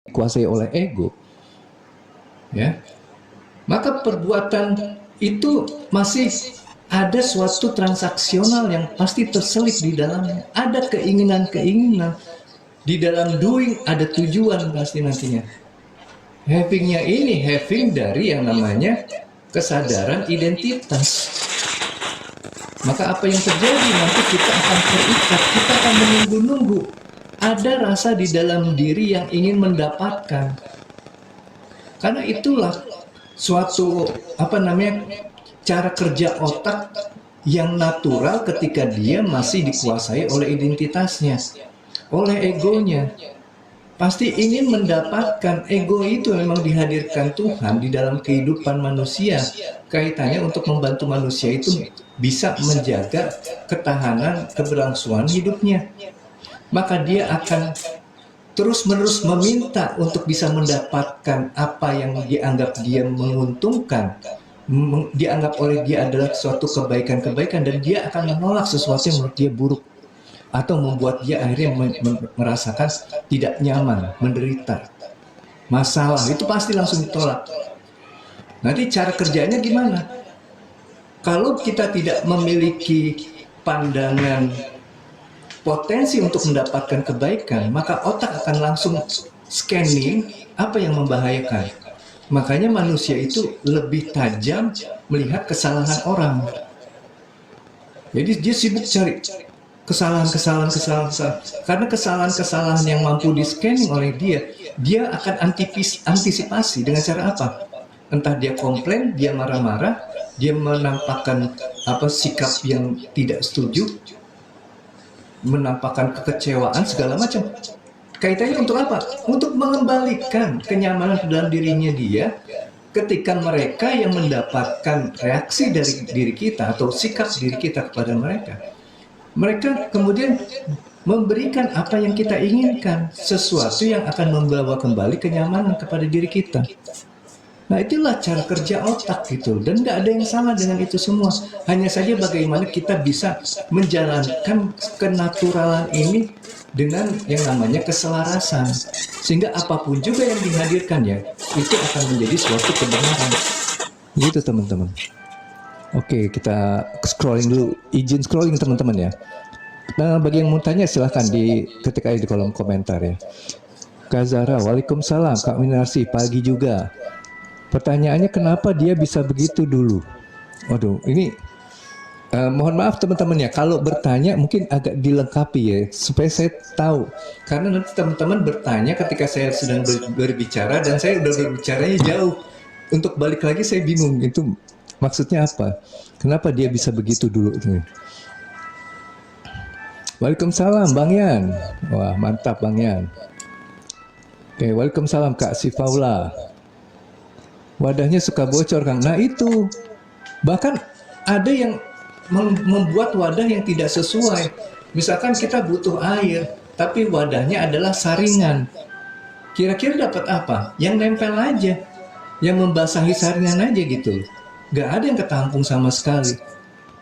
dikuasai oleh ego, ya, maka perbuatan itu masih ada suatu transaksional yang pasti terselip di dalamnya. Ada keinginan-keinginan. Di dalam doing ada tujuan pasti nantinya. Havingnya ini having dari yang namanya kesadaran identitas. Maka apa yang terjadi nanti kita akan terikat, kita akan menunggu-nunggu. Ada rasa di dalam diri yang ingin mendapatkan. Karena itulah suatu cara kerja otak yang natural ketika dia masih dikuasai oleh identitasnya, oleh egonya. Pasti ingin mendapatkan. Ego itu memang dihadirkan Tuhan di dalam kehidupan manusia, kaitannya untuk membantu manusia itu bisa menjaga ketahanan keberlangsungan hidupnya. Maka dia akan terus-menerus meminta untuk bisa mendapatkan apa yang dianggap dia menguntungkan, dianggap oleh dia adalah suatu kebaikan-kebaikan, dan dia akan menolak sesuatu yang menurut dia buruk atau membuat dia akhirnya merasakan tidak nyaman, menderita, masalah. Itu pasti langsung ditolak. Nanti cara kerjanya gimana? Kalau kita tidak memiliki pandangan potensi untuk mendapatkan kebaikan, maka otak akan langsung scanning apa yang membahayakan. Makanya manusia itu lebih tajam melihat kesalahan orang. Jadi dia sibuk cari kesalahan. Karena kesalahan-kesalahan yang mampu di-scanning oleh dia akan antisipasi dengan cara apa? Entah dia komplain, dia marah-marah, dia menampakkan sikap yang tidak setuju, menampakkan kekecewaan, segala macam. Kaitannya untuk apa? Untuk mengembalikan kenyamanan ke dalam dirinya dia ketika mereka yang mendapatkan reaksi dari diri kita atau sikap diri kita kepada mereka. Mereka kemudian memberikan apa yang kita inginkan, sesuatu yang akan membawa kembali kenyamanan kepada diri kita. Nah, itulah cara kerja otak gitu, dan nggak ada yang salah dengan itu semua. Hanya saja bagaimana kita bisa menjalankan kenaturalan ini dengan yang namanya keselarasan, sehingga apapun juga yang dihadirkan ya, itu akan menjadi suatu kebenaran. Gitu teman-teman. Oke, kita scrolling dulu. Izin scrolling teman-teman ya. Nah, bagi yang mau tanya silahkan ketik aja di kolom komentar ya. Kak Zara, waalaikumsalam. Kak Minarsi, pagi juga. Pertanyaannya kenapa dia bisa begitu dulu? Waduh, ini mohon maaf teman-teman ya. Kalau bertanya mungkin agak dilengkapi ya, supaya saya tahu. Karena nanti teman-teman bertanya ketika saya sedang berbicara dan saya udah berbicaranya jauh. Untuk balik lagi saya bingung, itu maksudnya apa? Kenapa dia bisa begitu dulu? Waalaikumsalam Bang Yan. Wah mantap Bang Yan. Oke, waalaikumsalam Kak Sifaula. Wadahnya suka bocor Kang. Nah itu, bahkan ada yang membuat wadah yang tidak sesuai. Misalkan kita butuh air, tapi wadahnya adalah saringan. Kira-kira dapat apa? Yang nempel aja, yang membasahi saringan aja gitu. Gak ada yang ketampung sama sekali.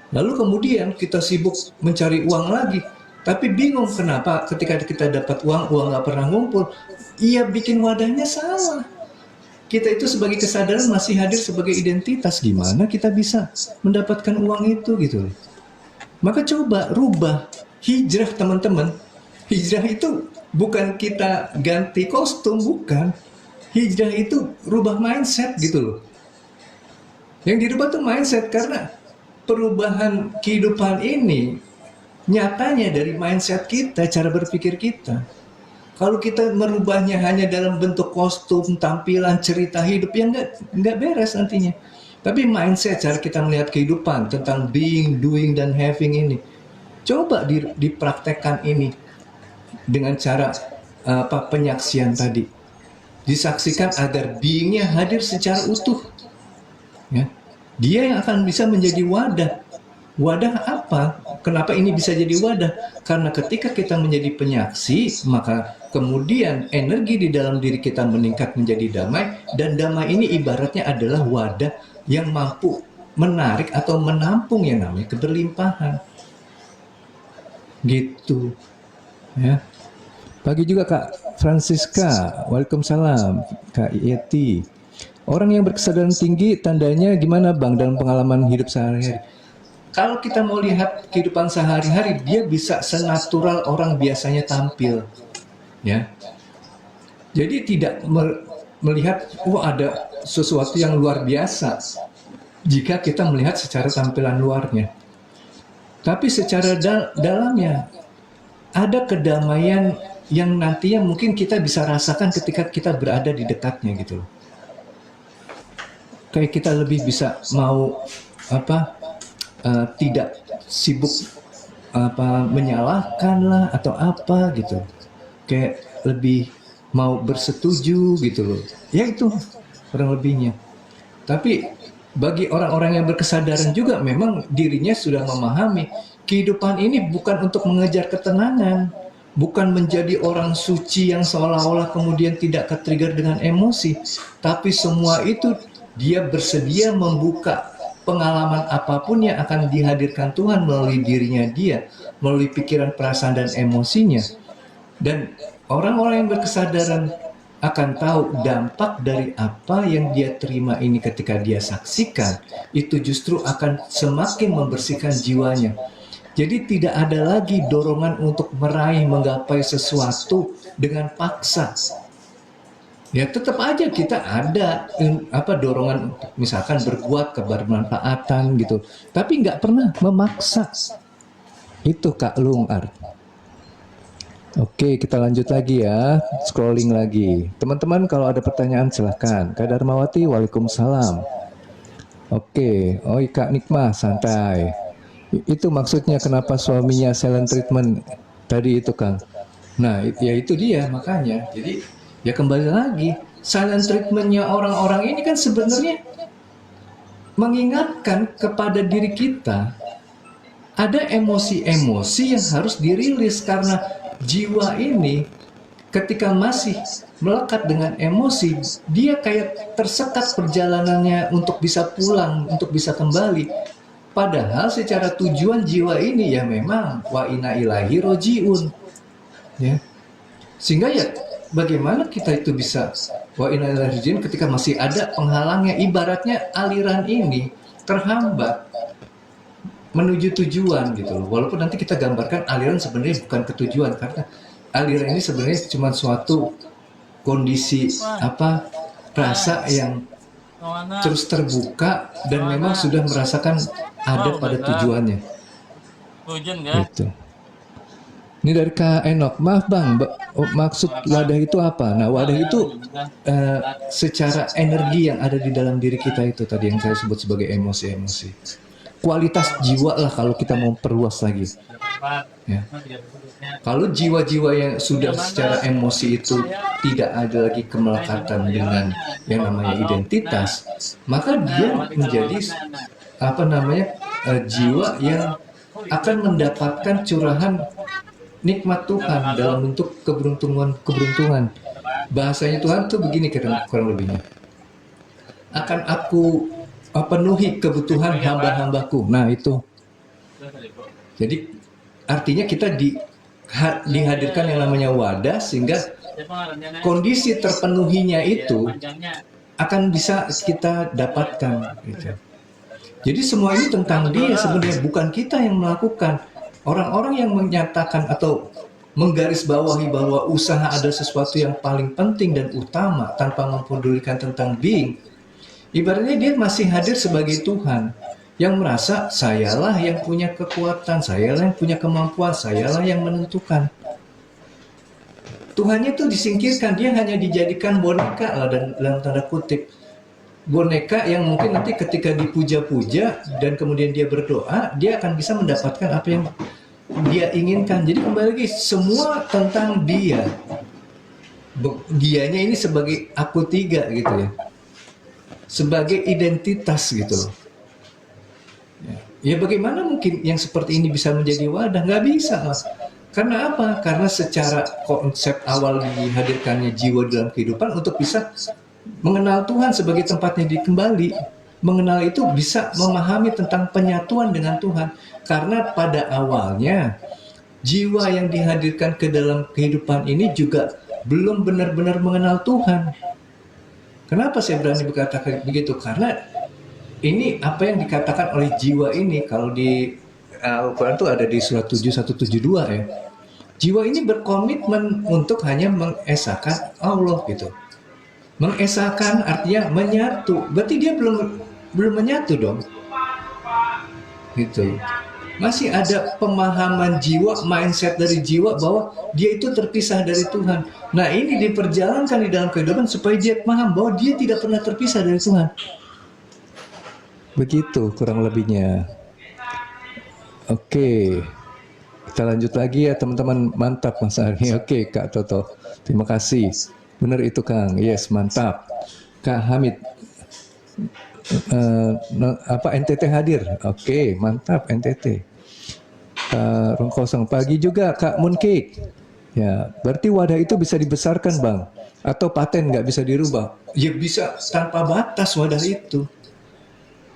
Lalu kemudian kita sibuk mencari uang lagi, tapi bingung kenapa ketika kita dapat uang gak pernah ngumpul. Iya, bikin wadahnya salah. Kita itu sebagai kesadaran masih hadir sebagai identitas. Gimana kita bisa mendapatkan uang itu gitu. Maka coba rubah, hijrah teman-teman. Hijrah itu bukan kita ganti kostum, bukan. Hijrah itu rubah mindset gitu loh. Yang dirubah tuh mindset, karena perubahan kehidupan ini nyatanya dari mindset kita, cara berpikir kita. Kalau kita merubahnya hanya dalam bentuk kostum, tampilan, cerita hidup, yang nggak beres nantinya. Tapi mindset, cara kita melihat kehidupan tentang being, doing, dan having ini, coba dipraktekkan ini dengan cara penyaksian tadi. Disaksikan agar beingnya hadir secara utuh. Ya. Dia yang akan bisa menjadi wadah. Wadah apa? Kenapa ini bisa jadi wadah? Karena ketika kita menjadi penyaksi, maka kemudian energi di dalam diri kita meningkat menjadi damai, dan damai ini ibaratnya adalah wadah yang mampu menarik atau menampung yang namanya keberlimpahan. Gitu. Ya. Pagi juga Kak Francisca, waalaikumsalam. Kak Yeti, orang yang berkesadaran tinggi tandanya gimana Bang dalam pengalaman hidup sehari-hari? Kalau kita mau lihat kehidupan sehari-hari, dia bisa senatural orang biasanya tampil, ya. Jadi tidak melihat, ada sesuatu yang luar biasa jika kita melihat secara tampilan luarnya. Tapi secara dalamnya ada kedamaian yang nantinya mungkin kita bisa rasakan ketika kita berada di dekatnya gitu loh. Kayak kita lebih bisa mau tidak sibuk menyalahkan lah atau apa gitu. Kayak lebih mau bersetuju gitu loh. Ya itu kurang lebihnya. Tapi bagi orang-orang yang berkesadaran juga memang dirinya sudah memahami kehidupan ini bukan untuk mengejar ketenangan, bukan menjadi orang suci yang seolah-olah kemudian tidak ke-trigger dengan emosi, tapi semua itu dia bersedia membuka pengalaman apapun yang akan dihadirkan Tuhan melalui dirinya dia, melalui pikiran, perasaan, dan emosinya. Dan orang-orang yang berkesadaran akan tahu dampak dari apa yang dia terima ini ketika dia saksikan, itu justru akan semakin membersihkan jiwanya. Jadi tidak ada lagi dorongan untuk meraih, menggapai sesuatu dengan paksa. Ya tetap aja kita ada dorongan untuk misalkan berbuat kebermanfaatan gitu, tapi nggak pernah memaksa. Itu Kak Lung Art. Oke, kita lanjut lagi ya, scrolling lagi. Teman-teman kalau ada pertanyaan silahkan. Kak Darmawati, waalaikumsalam. Oke, Kak Nikmah, santai. Itu maksudnya kenapa suaminya silent treatment tadi itu Kang. Nah, ya itu dia makanya. Jadi ya kembali lagi, silent treatmentnya orang-orang ini kan sebenarnya mengingatkan kepada diri kita ada emosi-emosi yang harus dirilis karena jiwa ini ketika masih melekat dengan emosi, dia kayak tersekat perjalanannya untuk bisa pulang, untuk bisa kembali. Padahal secara tujuan jiwa ini ya memang wa inna ilahi rojiun. Ya. Sehingga ya bagaimana kita itu bisa wa inna ilahi rojiun ketika masih ada penghalangnya, ibaratnya aliran ini terhambat menuju tujuan gitu loh. Walaupun nanti kita gambarkan aliran sebenarnya bukan ke tujuan, karena aliran ini sebenarnya cuma suatu kondisi rasa yang terus terbuka dan memang sudah merasakan ada pada tujuannya. Gitu. Ini dari Kak Enok, maaf Bang, maksud wadah itu apa? Nah wadah itu secara energi yang ada di dalam diri kita itu tadi yang saya sebut sebagai emosi-emosi. Kualitas jiwa lah kalau kita mau perluas lagi. Ya. Kalau jiwa-jiwa yang sudah secara emosi itu tidak ada lagi kemelekatan dengan yang namanya identitas, maka dia menjadi jiwa yang akan mendapatkan curahan nikmat Tuhan dalam bentuk keberuntungan. Bahasanya Tuhan tuh begini kurang lebihnya. Akan aku penuhi kebutuhan hamba-hambaku. Nah itu. Jadi artinya kita dihadirkan yang namanya wadah sehingga kondisi terpenuhinya itu akan bisa kita dapatkan. Gitu. Jadi semua ini tentang dia sebenarnya, bukan kita yang melakukan. Orang-orang yang menyatakan atau menggarisbawahi bahwa usaha ada sesuatu yang paling penting dan utama tanpa mempedulikan tentang being, ibaratnya dia masih hadir sebagai Tuhan yang merasa sayalah yang punya kekuatan, sayalah yang punya kemampuan, sayalah yang menentukan. Tuhannya itu disingkirkan, dia hanya dijadikan boneka lah dalam tanda kutip. Boneka yang mungkin nanti ketika dipuja-puja dan kemudian dia berdoa, dia akan bisa mendapatkan apa yang dia inginkan. Jadi kembali lagi, semua tentang dia. Dianya ini sebagai aku tiga gitu ya. Sebagai identitas gitu loh. Ya bagaimana mungkin yang seperti ini bisa menjadi wadah? Nggak bisa Mas. Karena apa? Karena secara konsep awal dihadirkannya jiwa dalam kehidupan untuk bisa mengenal Tuhan sebagai tempatnya dikembali. Mengenal itu bisa memahami tentang penyatuan dengan Tuhan. Karena pada awalnya jiwa yang dihadirkan ke dalam kehidupan ini juga belum benar-benar mengenal Tuhan. Kenapa saya berani berkata begitu? Karena ini apa yang dikatakan oleh jiwa ini, kalau di Al-Quran itu ada di surat 7172 ya. Jiwa ini berkomitmen untuk hanya mengesahkan Allah gitu. Mengesahkan artinya menyatu. Berarti dia belum menyatu dong. Gitu. Masih ada pemahaman jiwa, mindset dari jiwa bahwa dia itu terpisah dari Tuhan. Nah, ini diperjalankan di dalam kehidupan supaya dia paham bahwa dia tidak pernah terpisah dari Tuhan. Begitu kurang lebihnya. Oke. Kita lanjut lagi ya teman-teman. Mantap Mas Ari. Oke Kak Toto. Terima kasih. Benar itu Kang. Yes, mantap. Kak Hamid. NTT hadir. Oke, mantap NTT. Ruang kosong pagi juga Kak Mooncake. Ya, berarti wadah itu bisa dibesarkan Bang. Atau paten nggak bisa dirubah? Ya bisa tanpa batas wadah itu.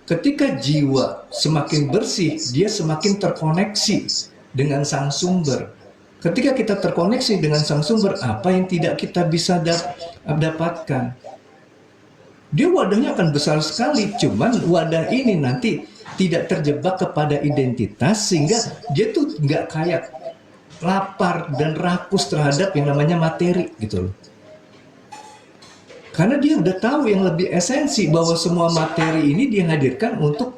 Ketika jiwa semakin bersih, dia semakin terkoneksi dengan sang sumber. Ketika kita terkoneksi dengan sang sumber, apa yang tidak kita bisa dapatkan? Dia wadahnya akan besar sekali, cuman wadah ini nanti tidak terjebak kepada identitas, sehingga dia tuh nggak kayak lapar dan rakus terhadap yang namanya materi gitu loh. Karena dia udah tahu yang lebih esensi, bahwa semua materi ini dihadirkan untuk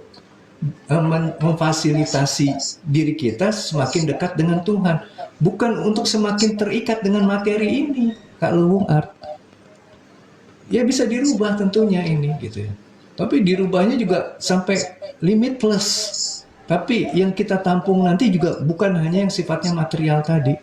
memfasilitasi diri kita semakin dekat dengan Tuhan, bukan untuk semakin terikat dengan materi ini, Kak Luwung Art. Ya bisa dirubah tentunya ini gitu ya. Tapi dirubahnya juga sampai limitless. Tapi yang kita tampung nanti juga bukan hanya yang sifatnya material tadi.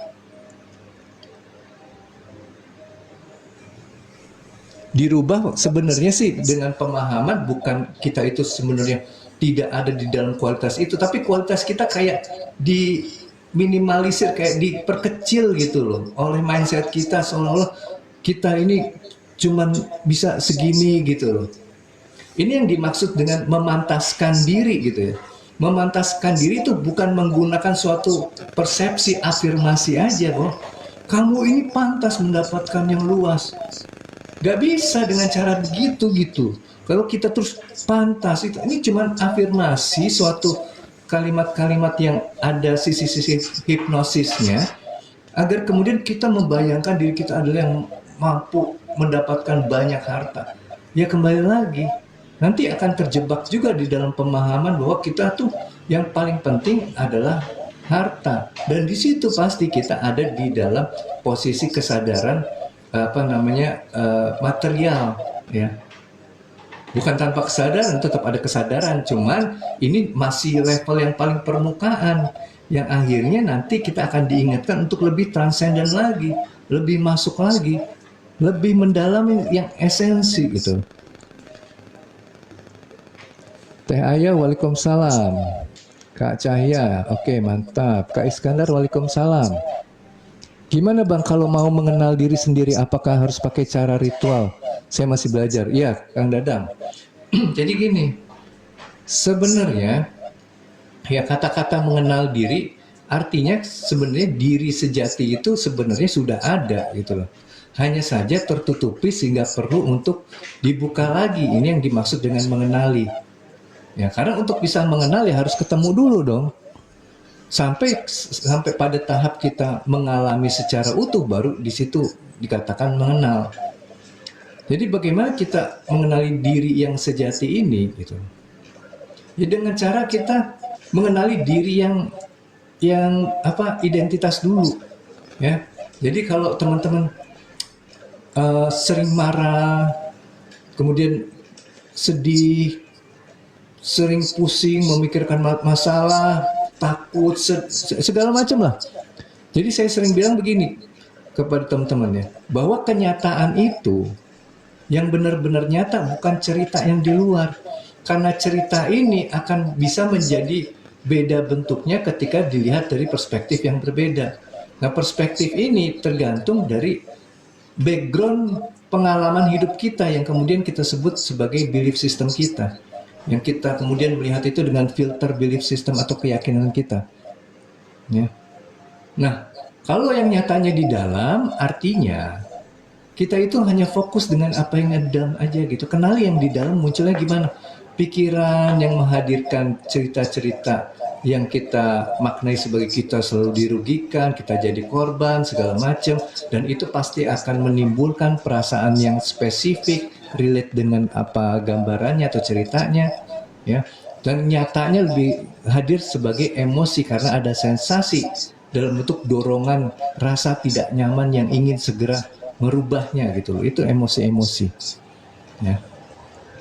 Dirubah sebenarnya sih dengan pemahaman, bukan kita itu sebenarnya tidak ada di dalam kualitas itu, tapi kualitas kita kayak diminimalisir, kayak diperkecil gitu loh oleh mindset kita, seolah-olah kita ini cuman bisa segini gitu loh. Ini yang dimaksud dengan memantaskan diri gitu ya. Memantaskan diri itu bukan menggunakan suatu persepsi afirmasi aja kok. Kamu ini pantas mendapatkan yang luas. Gak bisa dengan cara begitu gitu. Kalau kita terus pantas, ini cuma afirmasi, suatu kalimat-kalimat yang ada sisi-sisi hipnosisnya, agar kemudian kita membayangkan diri kita adalah yang mampu mendapatkan banyak harta. Ya kembali lagi, nanti akan terjebak juga di dalam pemahaman bahwa kita tuh yang paling penting adalah harta. Dan di situ pasti kita ada di dalam posisi kesadaran material ya. Bukan tanpa kesadaran, tetap ada kesadaran, cuman ini masih level yang paling permukaan, yang akhirnya nanti kita akan diingatkan untuk lebih transenden lagi, lebih masuk lagi, lebih mendalami yang esensi gitu. Teh Ayah, waalaikumsalam. Kak Cahya, oke mantap. Kak Iskandar, waalaikumsalam. Gimana Bang kalau mau mengenal diri sendiri, apakah harus pakai cara ritual? Saya masih belajar. Iya, Kang Dadang. Jadi gini, sebenarnya ya kata-kata mengenal diri artinya sebenarnya diri sejati itu sebenarnya sudah ada gitu loh. Hanya saja tertutupi sehingga perlu untuk dibuka lagi. Ini yang dimaksud dengan mengenali. Ya, karena untuk bisa mengenal ya harus ketemu dulu dong. Sampai pada tahap kita mengalami secara utuh, baru di situ dikatakan mengenal. Jadi bagaimana kita mengenali diri yang sejati ini gitu? Ya dengan cara kita mengenali diri yang identitas dulu ya. Jadi kalau teman-teman sering marah, kemudian sedih, sering pusing memikirkan masalah, takut, segala macam lah. Jadi saya sering bilang begini kepada teman-teman ya, bahwa kenyataan itu yang benar-benar nyata bukan cerita yang di luar. Karena cerita ini akan bisa menjadi beda bentuknya ketika dilihat dari perspektif yang berbeda. Nah, perspektif ini tergantung dari background pengalaman hidup kita yang kemudian kita sebut sebagai belief system kita. Yang kita kemudian melihat itu dengan filter belief system atau keyakinan kita. Ya. Nah, kalau yang nyatanya di dalam, artinya kita itu hanya fokus dengan apa yang ada di dalam aja gitu. Kenali yang di dalam munculnya gimana. Pikiran yang menghadirkan cerita-cerita yang kita maknai sebagai kita selalu dirugikan, kita jadi korban, segala macam. Dan itu pasti akan menimbulkan perasaan yang spesifik, relate dengan apa gambarannya atau ceritanya. Ya. Dan nyatanya lebih hadir sebagai emosi karena ada sensasi dalam bentuk dorongan rasa tidak nyaman yang ingin segera merubahnya gitu. Itu emosi-emosi. Ya.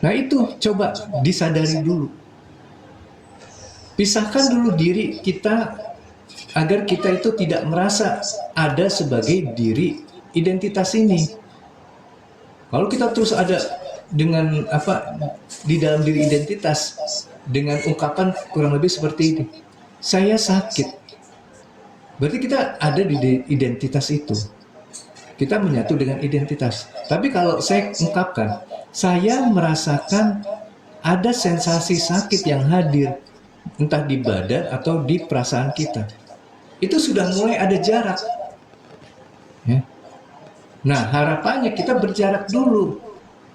Nah itu coba disadari dulu. Pisahkan dulu diri kita agar kita itu tidak merasa ada sebagai diri identitas ini. Kalau kita terus ada dengan apa di dalam diri identitas dengan ungkapan kurang lebih seperti ini, saya sakit, berarti kita ada di identitas itu, kita menyatu dengan identitas. Tapi kalau saya ungkapkan, saya merasakan ada sensasi sakit yang hadir entah di badan atau di perasaan kita, itu sudah mulai ada jarak ya. Nah harapannya kita berjarak dulu,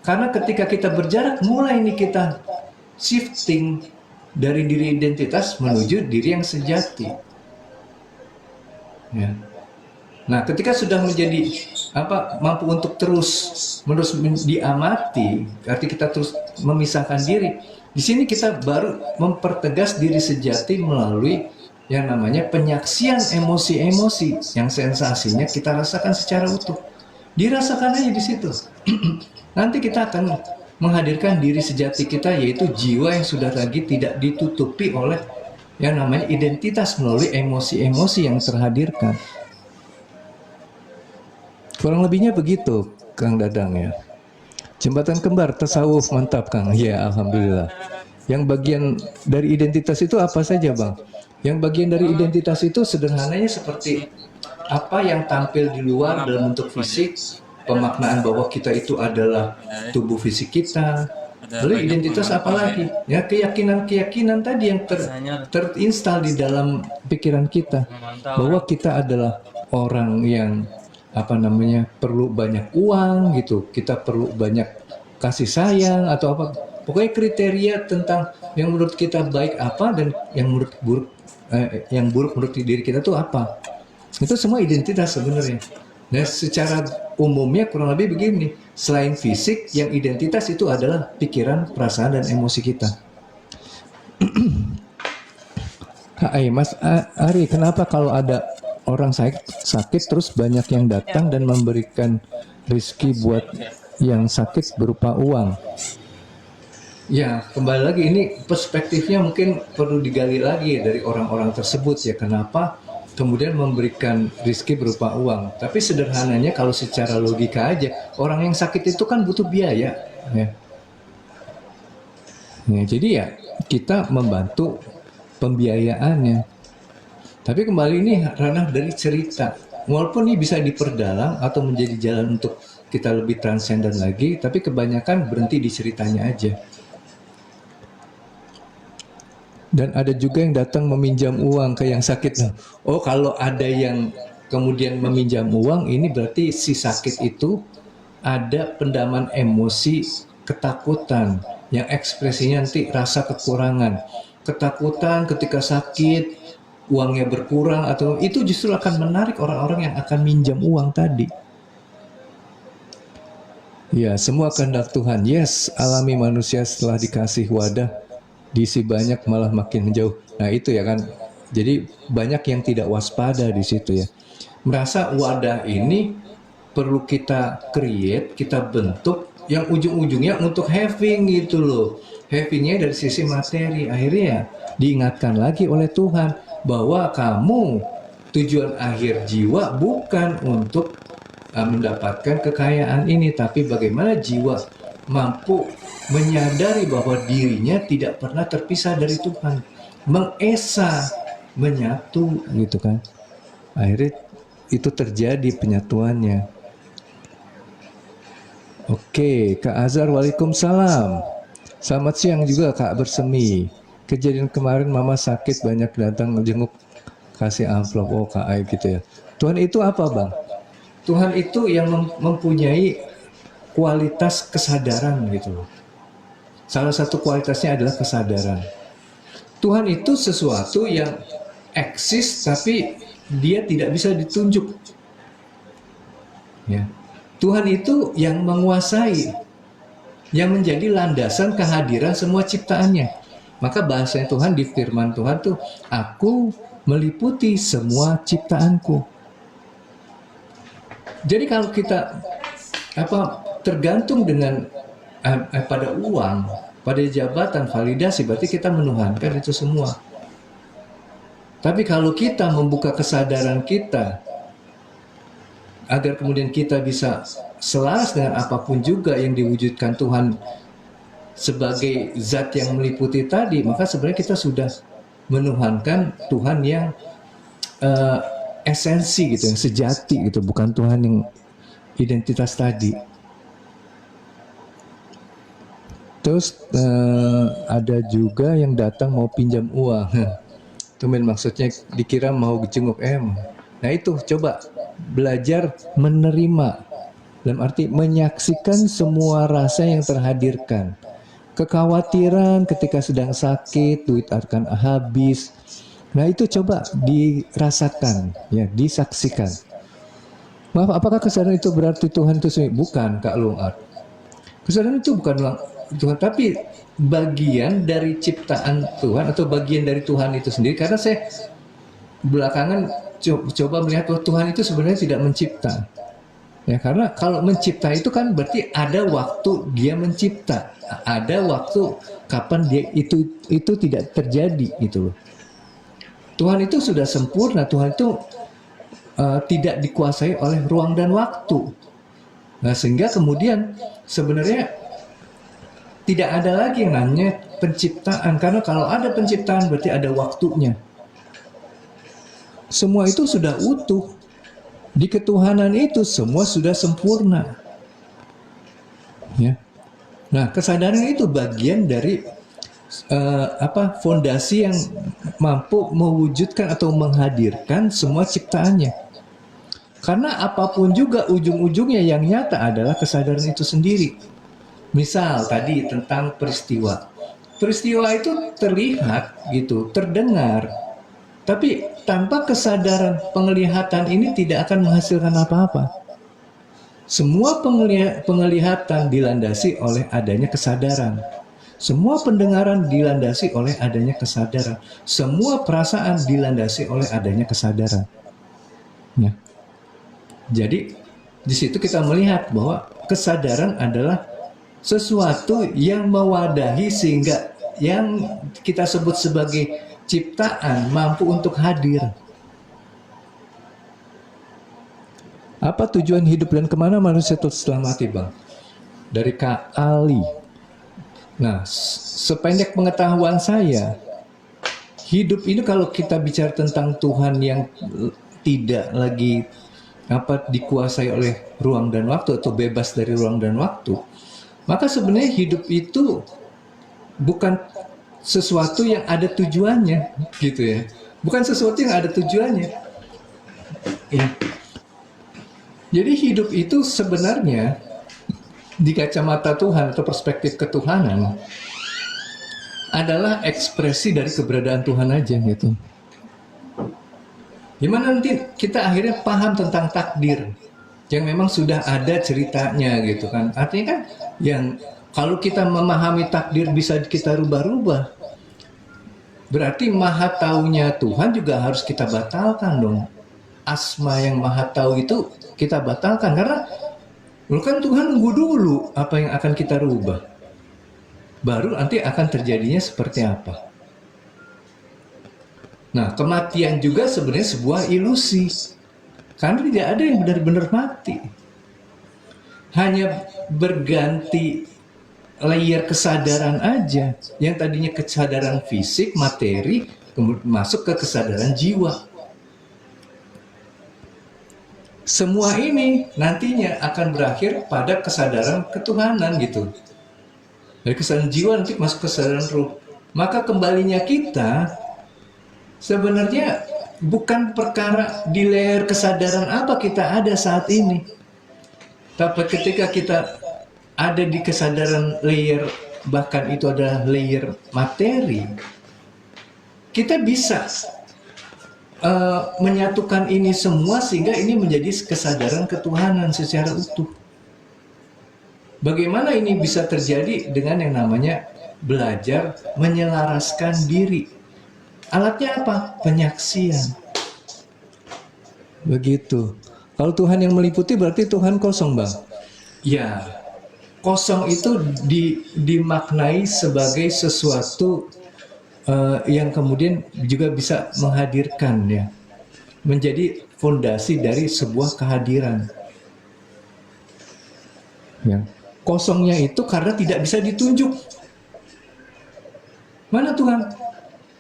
karena ketika kita berjarak mulai nih kita shifting dari diri identitas menuju diri yang sejati. Ya. Nah, ketika sudah menjadi mampu untuk menerus diamati, arti kita terus memisahkan diri. Di sini kita baru mempertegas diri sejati melalui yang namanya penyaksian emosi-emosi yang sensasinya kita rasakan secara utuh. Dirasakan aja di situ. Nanti kita akan menghadirkan diri sejati kita, yaitu jiwa yang sudah lagi tidak ditutupi oleh yang namanya identitas melalui emosi-emosi yang terhadirkan. Kurang lebihnya begitu, Kang Dadang ya. Jembatan kembar tasawuf mantap, Kang. Ya, alhamdulillah. Yang bagian dari identitas itu apa saja, Bang? Yang bagian dari identitas itu sederhananya seperti apa yang tampil di luar dalam bentuk fisik, pemaknaan bahwa kita itu adalah tubuh fisik kita. Lalu identitas apa lagi? Ya, keyakinan-keyakinan tadi yang terinstal di dalam pikiran kita bahwa kita adalah orang yang perlu banyak uang gitu, kita perlu banyak kasih sayang atau apa. Pokoknya kriteria tentang yang menurut kita baik apa dan yang buruk menurut diri kita tuh apa. Itu semua identitas sebenarnya. Nah, secara umumnya kurang lebih begini, selain fisik, yang identitas itu adalah pikiran, perasaan, dan emosi kita. Hai Mas Ari, kenapa kalau ada orang sakit terus banyak yang datang dan memberikan rezeki buat yang sakit berupa uang? Ya, kembali lagi ini perspektifnya mungkin perlu digali lagi dari orang-orang tersebut ya, kenapa kemudian memberikan rezeki berupa uang. Tapi sederhananya kalau secara logika aja, orang yang sakit itu kan butuh biaya ya. Ya, jadi ya kita membantu pembiayaannya. Tapi kembali ini ranah dari cerita. Walaupun ini bisa diperdalam atau menjadi jalan untuk kita lebih transenden lagi, tapi kebanyakan berhenti di ceritanya aja. Dan ada juga yang datang meminjam uang ke yang sakit. Oh, kalau ada yang kemudian meminjam uang, ini berarti si sakit itu ada pendaman emosi ketakutan yang ekspresinya nanti rasa kekurangan. Ketakutan ketika sakit, uangnya berkurang, atau itu justru akan menarik orang-orang yang akan minjam uang tadi. Ya, semua kehendak Tuhan. Yes, alami manusia setelah dikasih wadah, diisi banyak malah makin menjauh. Nah itu ya kan. Jadi banyak yang tidak waspada di situ ya. Merasa wadah ini perlu kita create, kita bentuk yang ujung-ujungnya untuk having gitu loh. Havingnya dari sisi materi. Akhirnya ya diingatkan lagi oleh Tuhan bahwa kamu tujuan akhir jiwa bukan untuk mendapatkan kekayaan ini, tapi bagaimana jiwa mampu menyadari bahwa dirinya tidak pernah terpisah dari Tuhan, mengesa, menyatu gitu kan. Akhirnya itu terjadi penyatuannya. Oke, Kak Azhar, waalaikumsalam. Selamat siang juga Kak Bersemi. Kejadian kemarin mama sakit banyak datang jenguk kasih amplop, oh KAI gitu ya. Tuhan itu apa Bang? Tuhan itu yang mempunyai kualitas kesadaran gitu loh. Salah satu kualitasnya adalah kesadaran. Tuhan itu sesuatu yang eksis tapi dia tidak bisa ditunjuk. Ya. Tuhan itu yang menguasai, yang menjadi landasan kehadiran semua ciptaannya. Maka bahasanya Tuhan di firman Tuhan tuh, aku meliputi semua ciptaanku. Jadi kalau kita tergantung dengan pada uang, pada jabatan, validasi, berarti kita menuhankan itu semua. Tapi kalau kita membuka kesadaran kita, agar kemudian kita bisa selaras dengan apapun juga yang diwujudkan Tuhan sebagai zat yang meliputi tadi, maka sebenarnya kita sudah menuhankan Tuhan yang esensi gitu, yang sejati gitu, bukan Tuhan yang identitas tadi. Terus ada juga yang datang mau pinjam uang. Tumen maksudnya dikira mau jenguk Nah itu coba belajar menerima, dalam arti menyaksikan semua rasa yang terhadirkan. Kekhawatiran ketika sedang sakit, duit akan habis. Nah itu coba dirasakan, ya, disaksikan. Maaf, apakah kesadaran itu berarti Tuhan itu sendiri? Bukan, Kak Luar. Kesadaran itu bukan Tuhan, tapi bagian dari ciptaan Tuhan atau bagian dari Tuhan itu sendiri. Karena saya belakangan coba melihat bahwa Tuhan itu sebenarnya tidak mencipta. Ya, karena kalau mencipta itu kan berarti ada waktu dia mencipta, ada waktu kapan dia itu tidak terjadi gitu loh. Tuhan itu sudah sempurna, Tuhan itu tidak dikuasai oleh ruang dan waktu. Nah, sehingga kemudian sebenarnya tidak ada lagi yang namanya penciptaan, karena kalau ada penciptaan berarti ada waktunya. Semua itu sudah utuh. Di ketuhanan itu semua sudah sempurna. Ya. Nah, kesadaran itu bagian dari fondasi yang mampu mewujudkan atau menghadirkan semua ciptaannya. Karena apapun juga ujung-ujungnya yang nyata adalah kesadaran itu sendiri. Misal tadi tentang peristiwa. Peristiwa itu terlihat gitu, terdengar. Tapi tanpa kesadaran penglihatan ini tidak akan menghasilkan apa-apa. Semua penglihatan dilandasi oleh adanya kesadaran. Semua pendengaran dilandasi oleh adanya kesadaran. Semua perasaan dilandasi oleh adanya kesadaran. Ya. Jadi di situ kita melihat bahwa kesadaran adalah sesuatu yang mewadahi sehingga yang kita sebut sebagai ciptaan mampu untuk hadir. Apa tujuan hidup dan kemana manusia itu setelah mati, Bang? Dari Kak Ali. Nah, sependek pengetahuan saya, hidup ini kalau kita bicara tentang Tuhan yang tidak lagi dikuasai oleh ruang dan waktu atau bebas dari ruang dan waktu, maka sebenarnya hidup itu bukan sesuatu yang ada tujuannya, gitu ya. Bukan sesuatu yang ada tujuannya. Ya. Jadi hidup itu sebenarnya di kacamata Tuhan atau perspektif ketuhanan adalah ekspresi dari keberadaan Tuhan aja gitu. Gimana nanti kita akhirnya paham tentang takdir yang memang sudah ada ceritanya gitu kan. Artinya kan yang kalau kita memahami takdir bisa kita rubah-rubah, berarti maha taunya Tuhan juga harus kita batalkan dong. Asma yang maha tahu itu kita batalkan karena kan Tuhan nunggu dulu apa yang akan kita rubah. Baru nanti akan terjadinya seperti apa. Nah, kematian juga sebenarnya sebuah ilusi. Karena tidak ada yang benar-benar mati. Hanya berganti layer kesadaran aja. Yang tadinya kesadaran fisik, materi, kemudian masuk ke kesadaran jiwa. Semua ini nantinya akan berakhir pada kesadaran ketuhanan gitu. Dari kesadaran jiwa nanti masuk ke kesadaran ruh. Maka kembalinya kita sebenarnya bukan perkara di layer kesadaran apa kita ada saat ini, tapi ketika kita ada di kesadaran layer, bahkan itu adalah layer materi, kita bisa menyatukan ini semua sehingga ini menjadi kesadaran ketuhanan secara utuh. Bagaimana ini bisa terjadi? Dengan yang namanya belajar menyelaraskan diri. Alatnya apa? Penyaksian. Begitu. Kalau Tuhan yang meliputi berarti Tuhan kosong, Bang? Ya, kosong itu dimaknai sebagai sesuatu yang kemudian juga bisa menghadirkan, ya, menjadi fondasi dari sebuah kehadiran. Ya. Kosongnya itu karena tidak bisa ditunjuk. Mana Tuhan?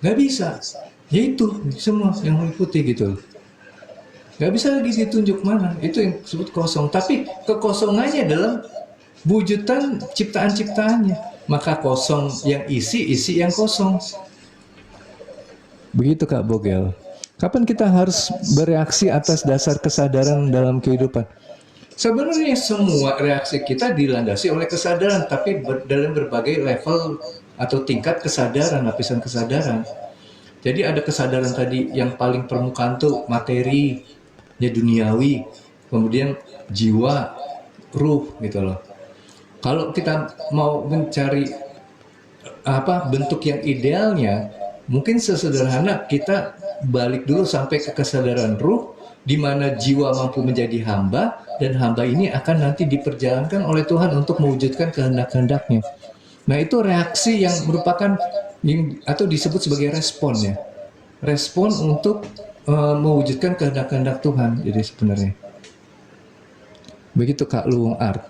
Gak bisa. Yaitu semua yang meliputi gitu. Gak bisa lagi ditunjuk mana. Itu yang disebut kosong. Tapi kekosongannya dalam wujudan ciptaan-ciptaannya. Maka kosong yang isi yang kosong. Begitu Kak Bogel. Kapan kita harus bereaksi atas dasar kesadaran dalam kehidupan? Sebenarnya semua reaksi kita dilandasi oleh kesadaran, tapi dalam berbagai level atau tingkat kesadaran, lapisan kesadaran. Jadi ada kesadaran tadi yang paling permukaan tuh materi, ya duniawi, kemudian jiwa, ruh gitu loh. Kalau kita mau mencari bentuk yang idealnya, mungkin sesederhana kita balik dulu sampai ke kesadaran ruh, di mana jiwa mampu menjadi hamba, dan hamba ini akan nanti diperjalankan oleh Tuhan untuk mewujudkan kehendak-kehendaknya. Nah itu reaksi yang merupakan atau disebut sebagai respon, ya. Respon untuk mewujudkan kehendak-kehendak Tuhan. Jadi sebenarnya begitu Kak Luung Art.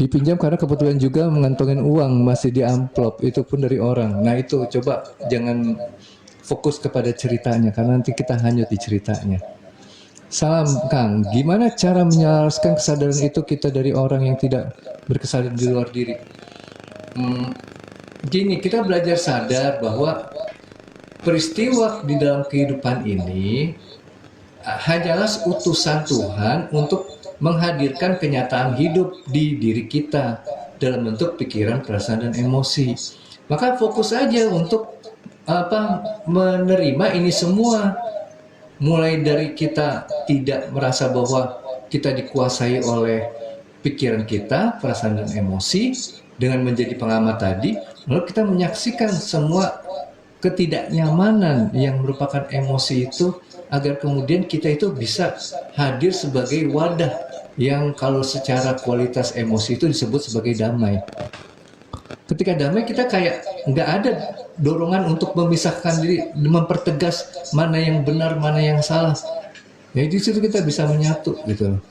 Dipinjam karena kebetulan juga mengantongin uang masih di amplop, itu pun dari orang. Nah itu coba jangan fokus kepada ceritanya, karena nanti kita hanyut di ceritanya. Salam Kang, gimana cara menyelaraskan kesadaran itu kita dari orang yang tidak berkesadaran di luar diri? Gini, kita belajar sadar bahwa peristiwa di dalam kehidupan ini hanyalah utusan Tuhan untuk menghadirkan kenyataan hidup di diri kita dalam bentuk pikiran, perasaan, dan emosi. Maka fokus aja untuk menerima ini semua. Mulai dari kita tidak merasa bahwa kita dikuasai oleh pikiran kita, perasaan, dan emosi dengan menjadi pengamat tadi, lalu kita menyaksikan semua ketidaknyamanan yang merupakan emosi itu, agar kemudian kita itu bisa hadir sebagai wadah yang kalau secara kualitas emosi itu disebut sebagai damai. Ketika damai, kita kayak nggak ada dorongan untuk memisahkan diri, mempertegas mana yang benar, mana yang salah. Ya di situ kita bisa menyatu gitu,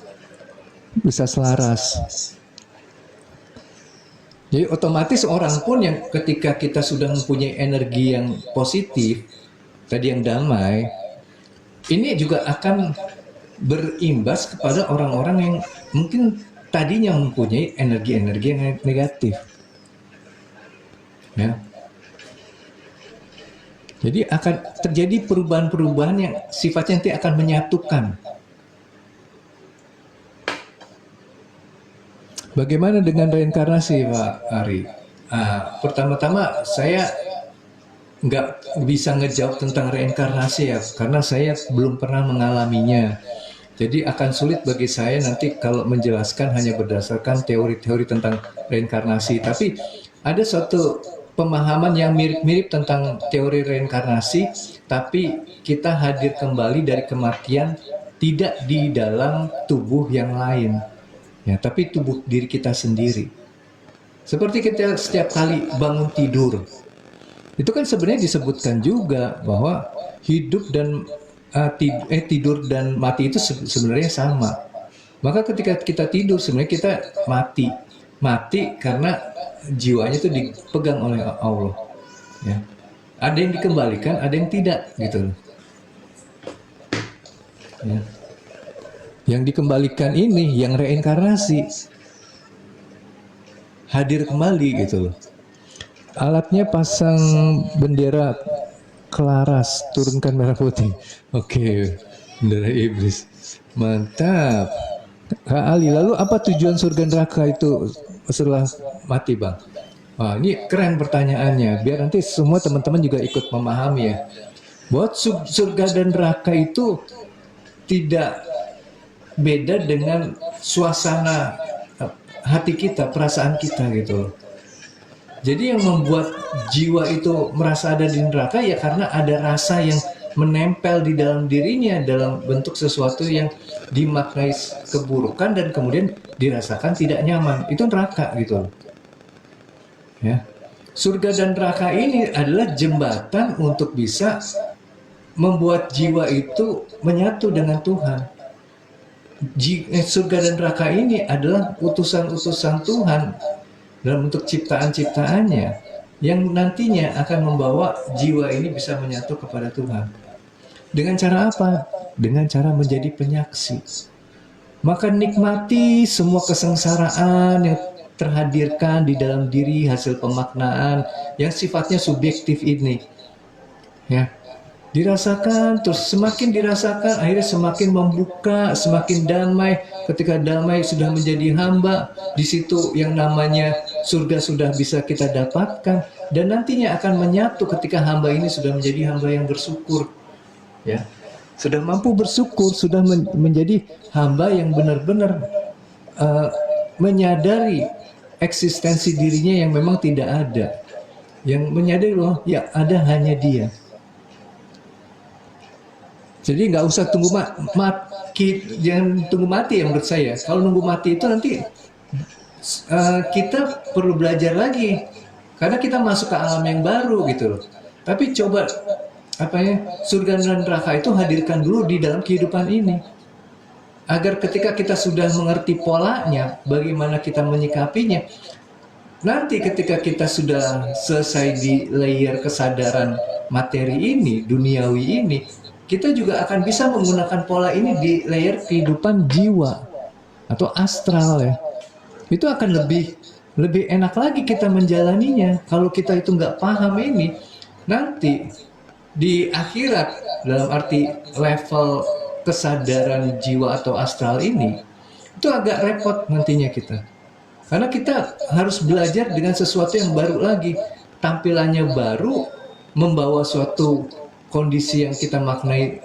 bisa selaras. Jadi otomatis orang pun yang ketika kita sudah mempunyai energi yang positif, tadi yang damai, ini juga akan berimbas kepada orang-orang yang mungkin tadinya mempunyai energi-energi yang negatif. Ya. Jadi akan terjadi perubahan-perubahan yang sifatnya nanti akan menyatukan. Bagaimana dengan reinkarnasi, Pak Ari? Pertama-tama saya nggak bisa ngejawab tentang reinkarnasi, ya, karena saya belum pernah mengalaminya. Jadi akan sulit bagi saya nanti kalau menjelaskan hanya berdasarkan teori-teori tentang reinkarnasi. Tapi ada suatu pemahaman yang mirip-mirip tentang teori reinkarnasi, tapi kita hadir kembali dari kematian tidak di dalam tubuh yang lain, ya, tapi tubuh diri kita sendiri. Seperti kita setiap kali bangun tidur, itu kan sebenarnya disebutkan juga bahwa hidup dan tidur dan mati itu sebenarnya sama. Maka ketika kita tidur sebenarnya kita mati karena jiwanya itu dipegang oleh Allah. Ya. Ada yang dikembalikan, ada yang tidak, gitu. Ya. Yang dikembalikan ini, yang reinkarnasi, hadir kembali gitu loh. Alatnya pasang bendera Kelaras, turunkan merah putih. Oke, darah iblis. Mantap. Kak Ali, lalu apa tujuan surga neraka itu setelah mati, Bang? Wah, ini keren pertanyaannya. Biar nanti semua teman-teman juga ikut memahami ya. Bahwa surga dan neraka itu tidak beda dengan suasana hati kita, perasaan kita gitu. Jadi yang membuat jiwa itu merasa ada di neraka ya karena ada rasa yang menempel di dalam dirinya dalam bentuk sesuatu yang dimaknai keburukan dan kemudian dirasakan tidak nyaman. Itu neraka gitu. Ya. Surga dan neraka ini adalah jembatan untuk bisa membuat jiwa itu menyatu dengan Tuhan. Surga dan neraka ini adalah utusan-utusan Tuhan dalam bentuk ciptaan-ciptaannya yang nantinya akan membawa jiwa ini bisa menyatu kepada Tuhan. Dengan cara apa? Dengan cara menjadi penyaksi. Maka nikmati semua kesengsaraan yang terhadirkan di dalam diri hasil pemaknaan yang sifatnya subjektif ini. Ya, dirasakan, terus semakin dirasakan, akhirnya semakin membuka, semakin damai. Ketika damai sudah menjadi hamba, di situ yang namanya surga sudah bisa kita dapatkan, dan nantinya akan menyatu ketika hamba ini sudah menjadi hamba yang bersyukur. Ya, sudah mampu bersyukur, sudah menjadi hamba yang benar-benar menyadari eksistensi dirinya yang memang tidak ada, yang menyadari loh, ya ada hanya Dia. Jadi nggak usah tunggu mati, jangan tunggu mati ya menurut saya. Kalau nunggu mati itu nanti kita perlu belajar lagi, karena kita masuk ke alam yang baru gitu loh. Tapi coba surga dan neraka itu hadirkan dulu di dalam kehidupan ini, agar ketika kita sudah mengerti polanya, bagaimana kita menyikapinya, nanti ketika kita sudah selesai di layer kesadaran materi ini, duniawi ini, kita juga akan bisa menggunakan pola ini di layer kehidupan jiwa atau astral ya. Itu akan lebih enak lagi kita menjalaninya. Kalau kita itu nggak paham ini, nanti di akhirat dalam arti level kesadaran jiwa atau astral ini, itu agak repot nantinya kita. Karena kita harus belajar dengan sesuatu yang baru lagi. Tampilannya baru, membawa suatu kondisi yang kita maknai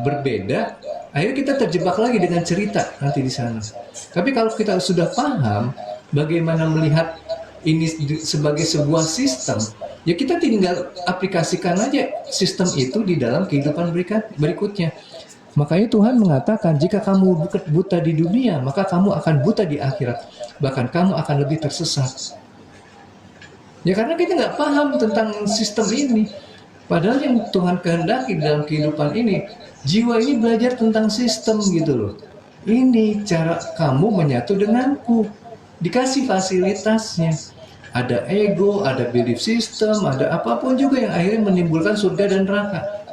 berbeda, akhirnya kita terjebak lagi dengan cerita nanti di sana. Tapi kalau kita sudah paham bagaimana melihat ini sebagai sebuah sistem, ya kita tinggal aplikasikan aja sistem itu di dalam kehidupan berikutnya. Makanya Tuhan mengatakan, jika kamu buta di dunia, maka kamu akan buta di akhirat. Bahkan kamu akan lebih tersesat. Ya karena kita nggak paham tentang sistem ini. Padahal yang Tuhan kehendaki dalam kehidupan ini, jiwa ini belajar tentang sistem gitu loh. Ini cara kamu menyatu denganku. Dikasih fasilitasnya. Ada ego, ada belief system, ada apapun juga yang akhirnya menimbulkan surga dan neraka.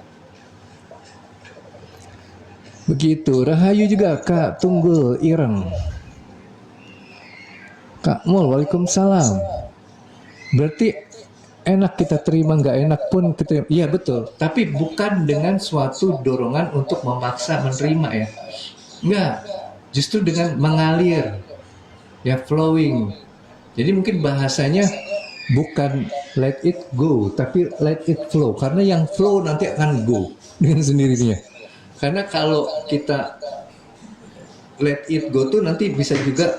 Begitu, Rahayu juga Kak Tunggul Ireng. Kak Mul, Waalaikumsalam. Berarti enak kita terima, nggak enak pun kita, iya betul, tapi bukan dengan suatu dorongan untuk memaksa menerima ya, nggak, justru dengan mengalir ya, flowing. Jadi mungkin bahasanya bukan let it go, tapi let it flow, karena yang flow nanti akan go dengan sendirinya. Karena kalau kita let it go tuh nanti bisa juga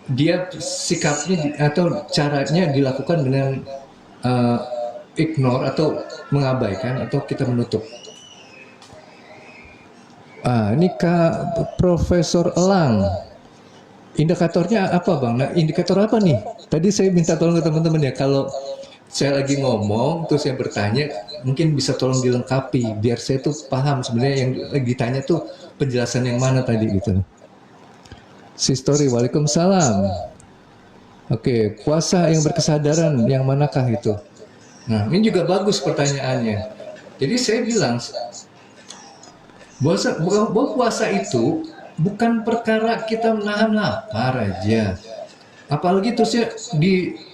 dia sikapnya atau caranya dilakukan dengan ignore atau mengabaikan atau kita menutup. Ini Kak Profesor Elang, indikatornya apa Bang? Nah, indikator apa nih? Tadi saya minta tolong ke teman-teman ya, kalau saya lagi ngomong terus saya bertanya, mungkin bisa tolong dilengkapi biar saya tuh paham sebenarnya yang lagi ditanya tuh penjelasan yang mana tadi gitu. Sistori, Waalaikumsalam. Oke, puasa yang berkesadaran yang manakah itu? Nah, ini juga bagus pertanyaannya. Jadi saya bilang bahwa puasa itu bukan perkara kita menahan lapar aja. Apalagi terusnya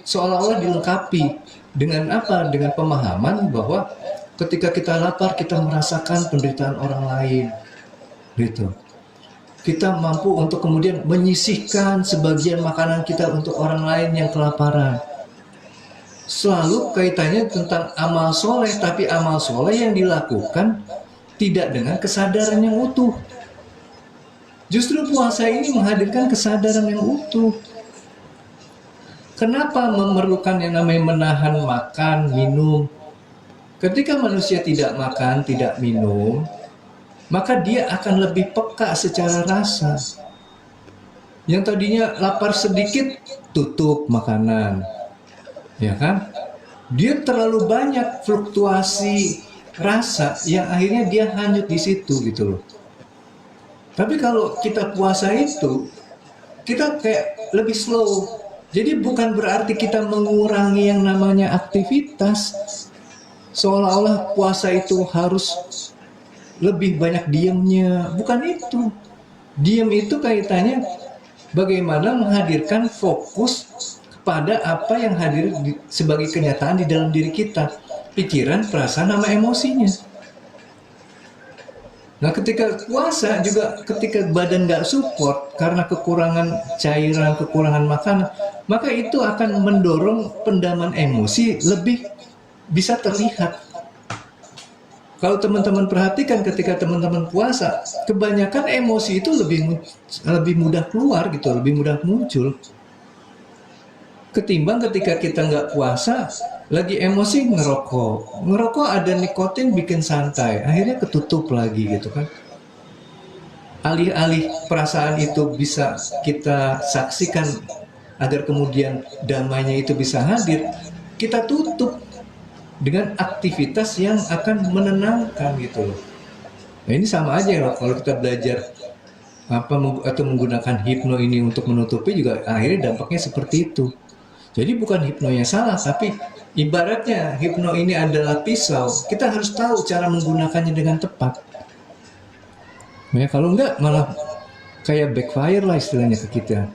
seolah-olah dilengkapi. Dengan apa? Dengan pemahaman bahwa ketika kita lapar, kita merasakan penderitaan orang lain, gitu. Kita mampu untuk kemudian menyisihkan sebagian makanan kita untuk orang lain yang kelaparan. Selalu kaitannya tentang amal soleh, tapi amal soleh yang dilakukan tidak dengan kesadaran yang utuh. Justru puasa ini menghadirkan kesadaran yang utuh. Kenapa memerlukan yang namanya menahan makan, minum? Ketika manusia tidak makan, tidak minum, maka dia akan lebih peka secara rasa. Yang tadinya lapar sedikit, tutup makanan, ya kan? Dia terlalu banyak fluktuasi rasa yang akhirnya dia hanyut di situ gitu loh. Tapi kalau kita puasa itu, kita kayak lebih slow. Jadi bukan berarti kita mengurangi yang namanya aktivitas. Seolah-olah puasa itu harus lebih banyak diamnya. Bukan itu. Diam itu kaitannya bagaimana menghadirkan fokus kepada apa yang hadir sebagai kenyataan di dalam diri kita. Pikiran, perasaan, sama emosinya. Nah, ketika puasa juga, ketika badan nggak support karena kekurangan cairan, kekurangan makanan, maka itu akan mendorong pendaman emosi lebih bisa terlihat. Kalau teman-teman perhatikan ketika teman-teman puasa, kebanyakan emosi itu lebih mudah keluar gitu, lebih mudah muncul. Ketimbang ketika kita nggak puasa, lagi emosi ngerokok. Ngerokok ada nikotin bikin santai, akhirnya ketutup lagi gitu kan. Alih-alih perasaan itu bisa kita saksikan agar kemudian damainya itu bisa hadir, kita tutup dengan aktivitas yang akan menenangkan gitu loh. Nah, ini sama aja loh kalau kita belajar atau menggunakan hipno ini untuk menutupi, juga akhirnya dampaknya seperti itu. Jadi bukan hipno yang salah, tapi ibaratnya hipno ini adalah pisau. Kita harus tahu cara menggunakannya dengan tepat. Ya, kalau enggak malah kayak backfire lah istilahnya ke kita.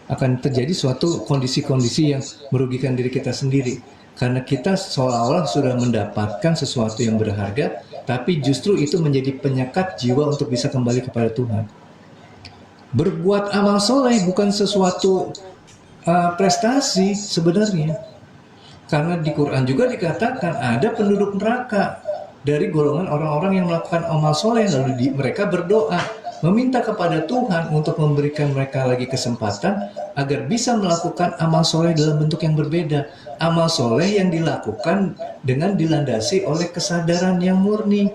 Akan terjadi suatu kondisi-kondisi yang merugikan diri kita sendiri. Karena kita seolah-olah sudah mendapatkan sesuatu yang berharga, tapi justru itu menjadi penyekat jiwa untuk bisa kembali kepada Tuhan. Berbuat amal soleh bukan sesuatu prestasi sebenarnya, karena di Quran juga dikatakan ada penduduk neraka dari golongan orang-orang yang melakukan amal soleh, lalu mereka berdoa meminta kepada Tuhan untuk memberikan mereka lagi kesempatan agar bisa melakukan amal soleh dalam bentuk yang berbeda, amal soleh yang dilakukan dengan dilandasi oleh kesadaran yang murni.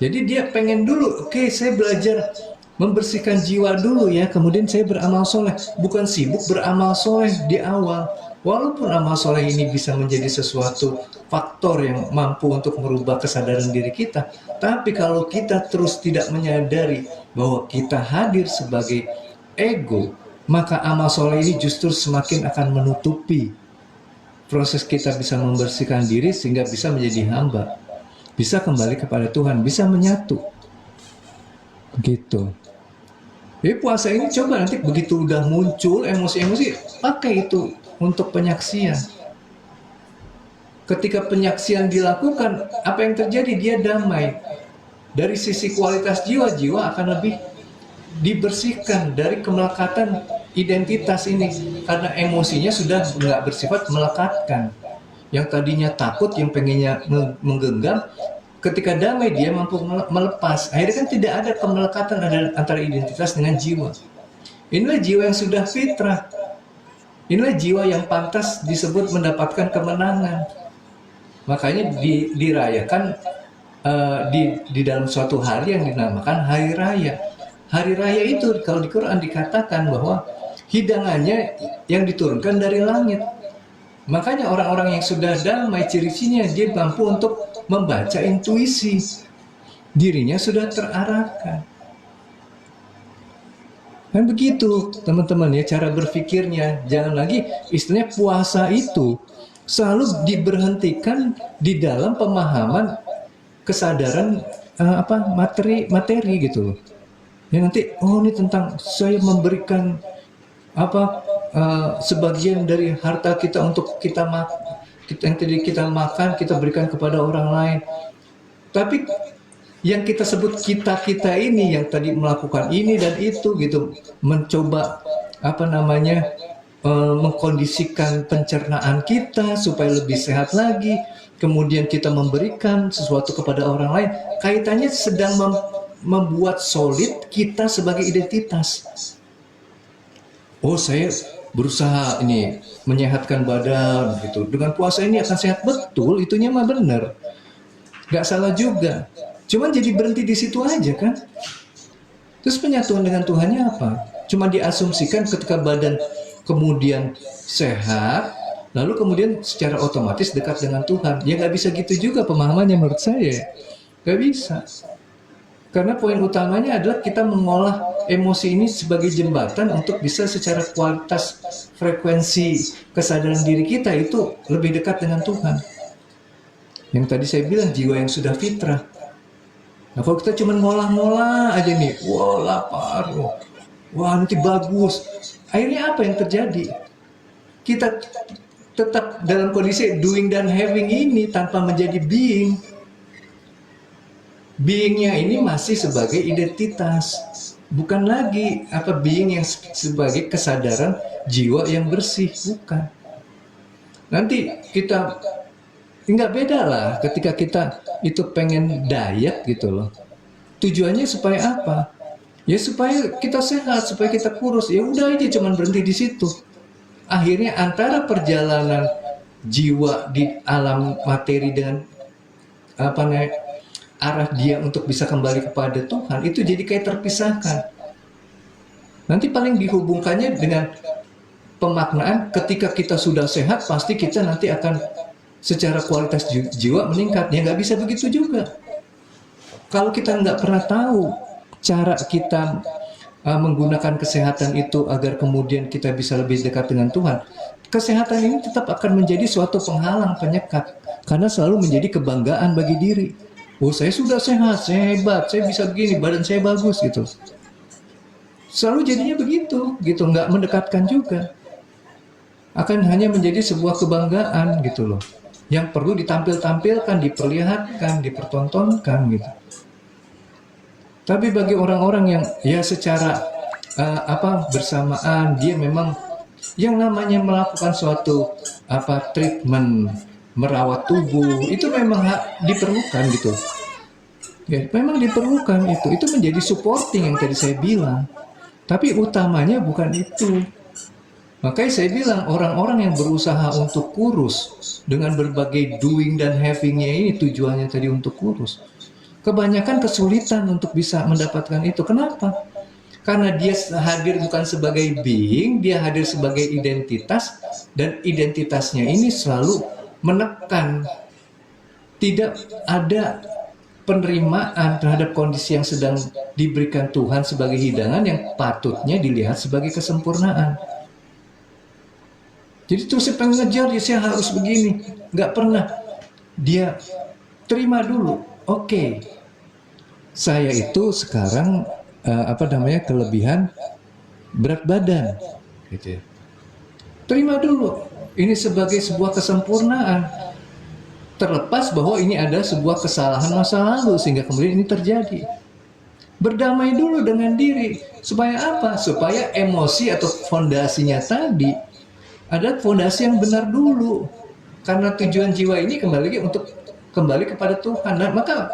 Jadi dia pengen dulu, oke, saya belajar membersihkan jiwa dulu ya, kemudian saya beramal soleh. Bukan sibuk beramal soleh di awal. Walaupun amal soleh ini bisa menjadi sesuatu faktor yang mampu untuk merubah kesadaran diri kita, tapi kalau kita terus tidak menyadari bahwa kita hadir sebagai ego, maka amal soleh ini justru semakin akan menutupi proses kita bisa membersihkan diri sehingga bisa menjadi hamba, bisa kembali kepada Tuhan, bisa menyatu. Begitu. Jadi puasa ini coba nanti begitu udah muncul emosi-emosi, pakai itu untuk penyaksian. Ketika penyaksian dilakukan, apa yang terjadi? Dia damai. Dari sisi kualitas jiwa akan lebih dibersihkan dari kemelekatan identitas ini. Karena emosinya sudah nggak bersifat melekatkan. Yang tadinya takut, yang pengennya menggenggam, ketika damai dia mampu melepas. Akhirnya kan tidak ada kemelekatan antara identitas dengan jiwa. Inilah jiwa yang sudah fitrah. Inilah jiwa yang pantas disebut mendapatkan kemenangan. Makanya dirayakan di dalam suatu hari yang dinamakan hari raya. Hari raya itu kalau di Quran dikatakan bahwa hidangannya yang diturunkan dari langit. Makanya orang-orang yang sudah damai, ciri-cirinya dia mampu untuk membaca intuisi. Dirinya sudah terarahkan. Dan begitu teman-teman ya cara berpikirnya. Jangan lagi istilahnya puasa itu selalu diberhentikan di dalam pemahaman kesadaran materi gitu loh. Ya nanti ini tentang saya memberikan sebagian dari harta kita untuk yang tadi kita makan, kita berikan kepada orang lain. Tapi yang kita sebut kita ini yang tadi melakukan ini dan itu gitu, mencoba mengkondisikan pencernaan kita supaya lebih sehat lagi, kemudian kita memberikan sesuatu kepada orang lain, kaitannya sedang membuat solid kita sebagai identitas. Oh, saya berusaha ini menyehatkan badan gitu, dengan puasa ini akan sehat. Betul, itunya mah benar, nggak salah juga. Cuman jadi berhenti di situ aja kan. Terus penyatuan dengan Tuhannya apa? Cuma diasumsikan ketika badan kemudian sehat, lalu kemudian secara otomatis dekat dengan Tuhan. Ya nggak bisa gitu juga pemahamannya menurut saya. Nggak bisa. Karena poin utamanya adalah kita mengolah emosi ini sebagai jembatan untuk bisa secara kualitas frekuensi kesadaran diri kita itu lebih dekat dengan Tuhan. Yang tadi saya bilang jiwa yang sudah fitrah. Nah kalau kita cuma ngolah-ngolah aja nih, wah lapar, wah nanti bagus. Akhirnya apa yang terjadi? Kita tetap dalam kondisi doing dan having ini tanpa menjadi being. Beingnya ini masih sebagai identitas, bukan lagi being yang sebagai kesadaran jiwa yang bersih, bukan. Nanti kita nggak beda lah ketika kita itu pengen diet gitu loh. Tujuannya supaya apa? Ya supaya kita sehat, supaya kita kurus. Ya udah aja cuman berhenti di situ. Akhirnya antara perjalanan jiwa di alam materi dengan arah dia untuk bisa kembali kepada Tuhan itu jadi kayak terpisahkan. Nanti paling dihubungkannya dengan pemaknaan ketika kita sudah sehat pasti kita nanti akan secara kualitas jiwa meningkat. Ya nggak bisa begitu juga. Kalau kita nggak pernah tahu cara kita menggunakan kesehatan itu agar kemudian kita bisa lebih dekat dengan Tuhan, kesehatan ini tetap akan menjadi suatu penghalang, penyekat, karena selalu menjadi kebanggaan bagi diri. Oh, saya sudah sehat, saya hebat, saya bisa begini, badan saya bagus gitu. Selalu jadinya begitu, gitu, nggak mendekatkan juga. Akan hanya menjadi sebuah kebanggaan gitu loh, yang perlu ditampilkan, diperlihatkan, dipertontonkan gitu. Tapi bagi orang-orang yang ya secara bersamaan dia memang yang namanya melakukan suatu treatment, merawat tubuh itu memang diperlukan gitu. Ya, memang diperlukan itu menjadi supporting yang tadi saya bilang. Tapi utamanya bukan itu. Makanya saya bilang orang-orang yang berusaha untuk kurus dengan berbagai doing dan having-nya ini tujuannya tadi untuk kurus. Kebanyakan kesulitan untuk bisa mendapatkan itu. Kenapa? Karena dia hadir bukan sebagai being, dia hadir sebagai identitas, dan identitasnya ini selalu menekan. Tidak ada penerimaan terhadap kondisi yang sedang diberikan Tuhan sebagai hidangan yang patutnya dilihat sebagai kesempurnaan. Jadi terus saya pengen ngejar, ya saya harus begini. Nggak pernah. Dia terima dulu. Oke, saya itu sekarang kelebihan berat badan, gitu ya. Terima dulu, ini sebagai sebuah kesempurnaan. Terlepas bahwa ini ada sebuah kesalahan masa lalu sehingga kemudian ini terjadi. Berdamai dulu dengan diri, supaya apa? Supaya emosi atau fondasinya tadi ada fondasi yang benar dulu. Karena tujuan jiwa ini kembali kepada Tuhan. Nah, maka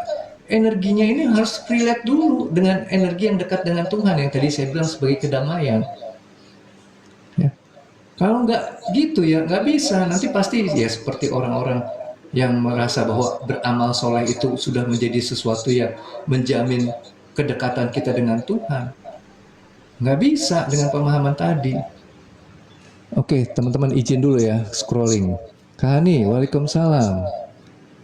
energinya ini harus relate dulu dengan energi yang dekat dengan Tuhan yang tadi saya bilang sebagai kedamaian. Ya. Kalau nggak gitu ya nggak bisa. Nanti pasti ya seperti orang-orang yang merasa bahwa beramal soleh itu sudah menjadi sesuatu yang menjamin kedekatan kita dengan Tuhan. Nggak bisa dengan pemahaman tadi. Oke, teman-teman izin dulu ya scrolling. Kak Hani, waalaikumsalam.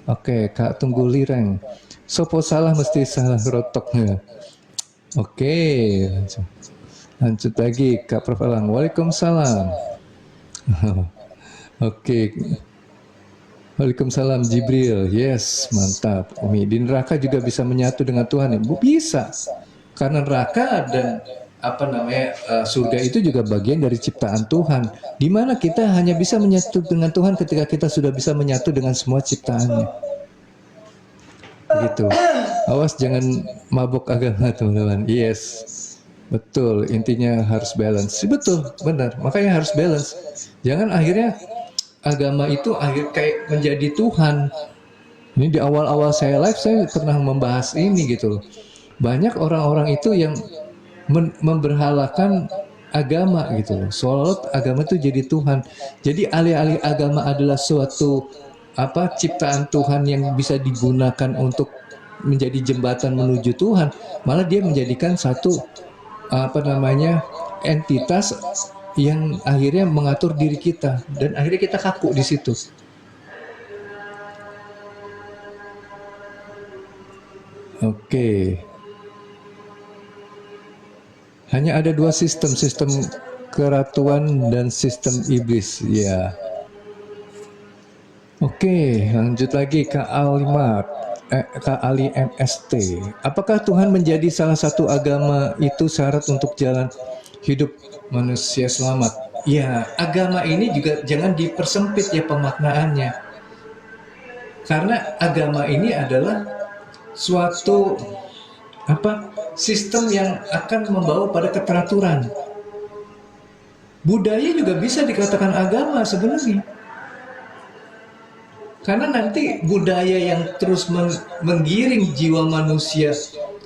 Oke, Kak tunggu lireng. Sopo salah mesti salah rotoknya. Oke, lanjut lagi Kak Prof. Alang. Waalaikumsalam. Oke. Waalaikumsalam Jibril. Yes, mantap. Umi, di neraka juga bisa menyatu dengan Tuhan ya? Bisa. Karena neraka dan surga itu juga bagian dari ciptaan Tuhan, di mana kita hanya bisa menyatu dengan Tuhan ketika kita sudah bisa menyatu dengan semua ciptaannya. Begitu. Awas jangan mabok agama, teman-teman. Yes, betul. Intinya harus balance. Betul, benar. Makanya harus balance. Jangan akhirnya agama itu kayak menjadi Tuhan. Ini di awal-awal saya live, saya pernah membahas ini gitu loh. Banyak orang-orang itu yang memberhalakan agama gitu loh. Seolah-olah agama itu jadi Tuhan. Jadi alih-alih agama adalah suatu ciptaan Tuhan yang bisa digunakan untuk menjadi jembatan menuju Tuhan, malah dia menjadikan satu entitas yang akhirnya mengatur diri kita, dan akhirnya kita kaku di situ. Oke. Hanya ada dua sistem keratuan dan sistem iblis, ya. Oke, lanjut lagi Kak Ali MST. Apakah Tuhan menjadi salah satu agama itu syarat untuk jalan hidup manusia selamat? Ya, agama ini juga jangan dipersempit ya pemaknaannya. Karena agama ini adalah suatu sistem yang akan membawa pada keteraturan. Budaya juga bisa dikatakan agama sebenarnya. Karena nanti budaya yang terus menggiring jiwa manusia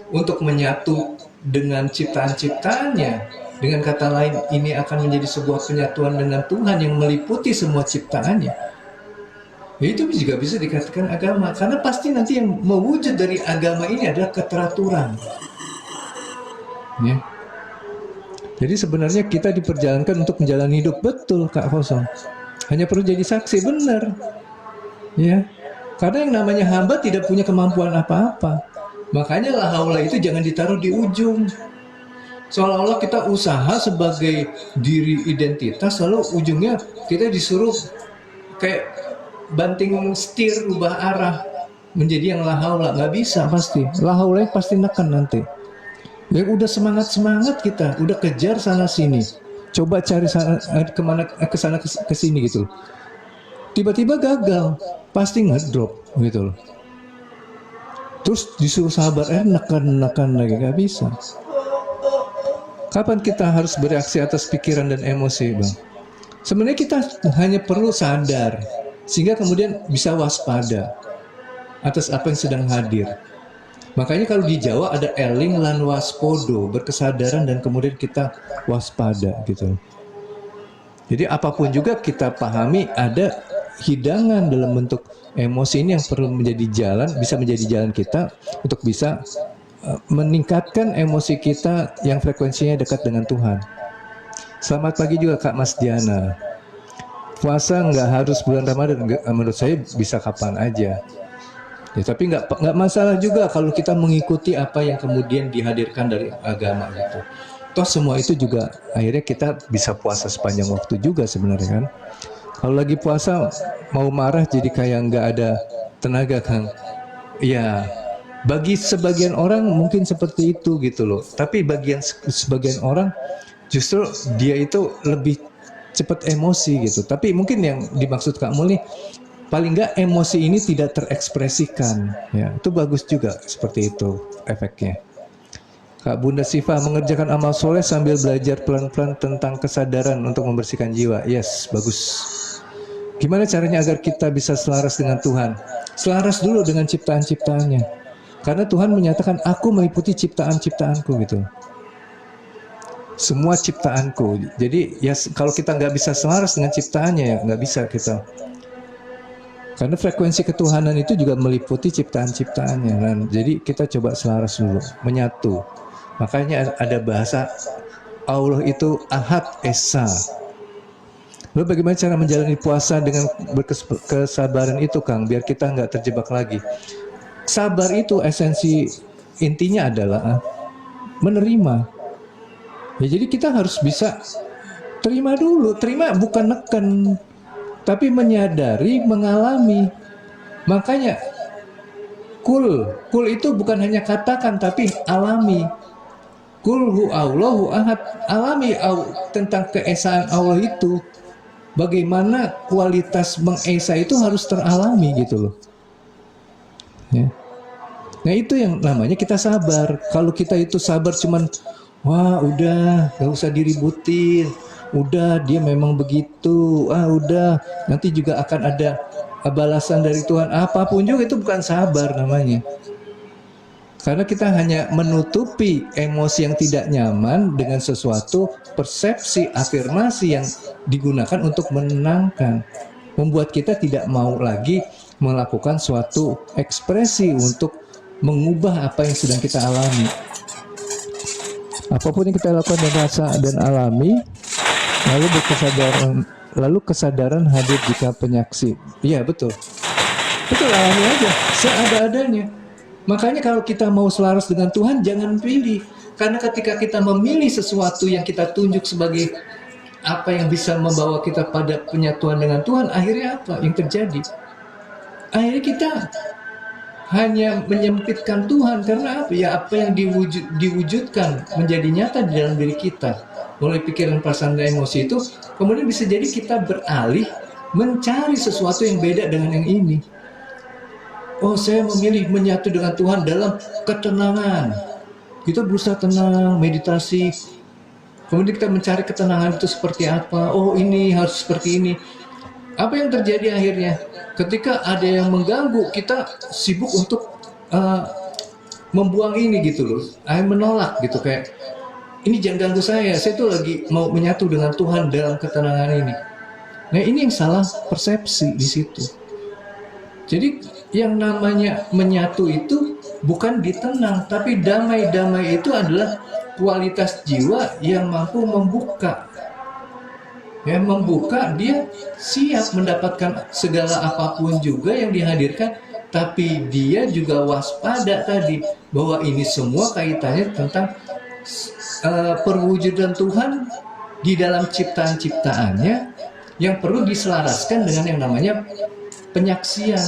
untuk menyatu dengan ciptaan-ciptaannya. Dengan kata lain, ini akan menjadi sebuah penyatuan dengan Tuhan yang meliputi semua ciptaannya. Ya, itu juga bisa dikatakan agama. Karena pasti nanti yang mewujud dari agama ini adalah keteraturan. Ya. Jadi sebenarnya kita diperjalankan untuk menjalani hidup, betul Kak Kosong. Hanya perlu jadi saksi, benar. Ya, karena yang namanya hamba tidak punya kemampuan apa-apa. Makanya la haula itu jangan ditaruh di ujung. Seolah-olah kita usaha sebagai diri identitas, lalu ujungnya kita disuruh kayak banting setir, ubah arah menjadi yang la haula. Nggak bisa pasti. La haula pasti neken nanti. Ya udah semangat kita, udah kejar sana sini, coba cari sana kemana, kesana kesini gitu. Tiba-tiba gagal, pasti ngedrop gitu loh. Terus disuruh sabar, nekan lagi, nggak bisa. Kapan kita harus bereaksi atas pikiran dan emosi, Bang? Sebenarnya kita hanya perlu sadar, sehingga kemudian bisa waspada atas apa yang sedang hadir. Makanya kalau di Jawa ada eling lan waspodo, berkesadaran dan kemudian kita waspada gitu. Jadi apapun juga kita pahami ada hidangan dalam bentuk emosi ini yang perlu menjadi jalan, bisa menjadi jalan kita untuk bisa meningkatkan emosi kita yang frekuensinya dekat dengan Tuhan. Selamat pagi juga Kak Mas Diana. Puasa nggak harus bulan Ramadan, menurut saya bisa kapan aja. Ya, tapi nggak masalah juga kalau kita mengikuti apa yang kemudian dihadirkan dari agama gitu. Toh semua itu juga akhirnya kita bisa puasa sepanjang waktu juga sebenarnya kan. Kalau lagi puasa mau marah jadi kayak nggak ada tenaga kan. Ya, bagi sebagian orang mungkin seperti itu gitu loh. Tapi sebagian orang justru dia itu lebih cepat emosi gitu. Tapi mungkin yang dimaksud Kak Mul nih, paling nggak emosi ini tidak terekspresikan, ya itu bagus juga seperti itu efeknya. Kak Bunda Siva, mengerjakan amal soleh sambil belajar pelan-pelan tentang kesadaran untuk membersihkan jiwa. Yes, bagus. Gimana caranya agar kita bisa selaras dengan Tuhan? Selaras dulu dengan ciptaan-ciptaannya. Karena Tuhan menyatakan, aku meliputi ciptaan-ciptaanku gitu. Semua ciptaanku. Jadi ya kalau kita nggak bisa selaras dengan ciptaannya ya nggak bisa kita. Karena frekuensi ketuhanan itu juga meliputi ciptaan-ciptaannya. Dan jadi kita coba selaras dulu, menyatu. Makanya ada bahasa Allah itu Ahad Esa. Lalu bagaimana cara menjalani puasa dengan berkesabaran itu, Kang, biar kita nggak terjebak lagi. Sabar itu esensi intinya adalah menerima. Ya, jadi kita harus bisa terima dulu. Terima bukan neken, tapi menyadari, mengalami. Makanya kul itu bukan hanya katakan tapi alami. Qul hu Allahu ahad, alami tentang keesaan Allah itu. Bagaimana kualitas mengesa itu harus teralami gitu loh. Ya. Nah itu yang namanya kita sabar. Kalau kita itu sabar cuman, wah udah gak usah diributin, udah dia memang begitu, udah nanti juga akan ada balasan dari Tuhan, apapun juga, itu bukan sabar namanya. Karena kita hanya menutupi emosi yang tidak nyaman dengan sesuatu persepsi, afirmasi yang digunakan untuk menenangkan, membuat kita tidak mau lagi melakukan suatu ekspresi untuk mengubah apa yang sedang kita alami. Apapun yang kita lakukan dan rasa dan alami, lalu kesadaran hadir jika penyaksi. Iya betul, alami aja seada-adanya. Makanya kalau kita mau selaras dengan Tuhan, jangan pilih. Karena ketika kita memilih sesuatu yang kita tunjuk sebagai apa yang bisa membawa kita pada penyatuan dengan Tuhan, akhirnya apa yang terjadi? Akhirnya kita hanya menyempitkan Tuhan. Karena apa? Ya apa yang diwujudkan menjadi nyata di dalam diri kita oleh pikiran, perasaan, dan emosi itu, kemudian bisa jadi kita beralih mencari sesuatu yang beda dengan yang ini. Oh, saya memilih menyatu dengan Tuhan dalam ketenangan. Kita berusaha tenang, meditasi. Kemudian kita mencari ketenangan itu seperti apa. Oh, ini harus seperti ini. Apa yang terjadi akhirnya? Ketika ada yang mengganggu, kita sibuk untuk membuang ini gitu loh. Menolak gitu, kayak ini jangan ganggu saya tuh lagi mau menyatu dengan Tuhan dalam ketenangan ini. Nah, ini yang salah persepsi di situ. Jadi yang namanya menyatu itu bukan ditenang, tapi damai. Damai itu adalah kualitas jiwa yang mampu membuka. Ya, membuka, dia siap mendapatkan segala apapun juga yang dihadirkan, tapi dia juga waspada tadi bahwa ini semua kaitannya tentang perwujudan Tuhan di dalam ciptaan-ciptaannya yang perlu diselaraskan dengan yang namanya penyaksian.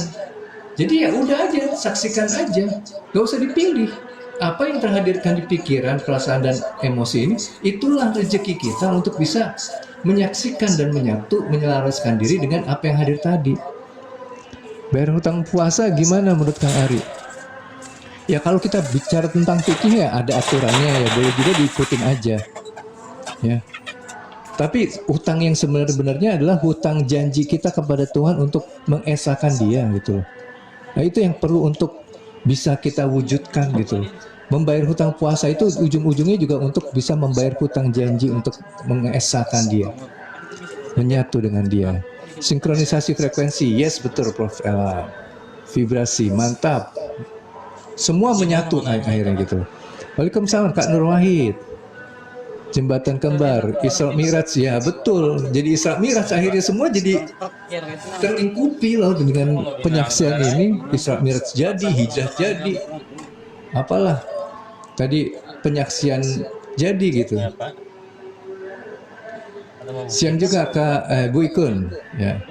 Jadi ya udah aja, saksikan aja, gak usah dipilih. Apa yang terhadirkan di pikiran, perasaan, dan emosi ini, itulah rezeki kita untuk bisa menyaksikan dan menyatu, menyelaraskan diri dengan apa yang hadir tadi. Bayar hutang puasa gimana menurut Kang Ari? Ya kalau kita bicara tentang fikih ya ada aturannya, ya boleh juga diikutin aja. Ya. Tapi hutang yang sebenarnya adalah hutang janji kita kepada Tuhan untuk mengesahkan Dia gitu loh. Nah itu yang perlu untuk bisa kita wujudkan gitu loh. Membayar hutang puasa itu ujung-ujungnya juga untuk bisa membayar hutang janji untuk mengesahkan Dia, menyatu dengan Dia. Sinkronisasi frekuensi, yes betul Prof. Vibrasi, mantap. Semua menyatu akhirnya gitu. Waalaikumsalam Kak Nur Wahid. Jembatan kembar, Isra Miraj, ya betul. Jadi Isra Miraj akhirnya semua jadi terlingkupi loh dengan penyaksian ini. Isra Miraj jadi, hijrah jadi, apalah tadi penyaksian jadi gitu. Siang juga Kak Bu Ikun, ya.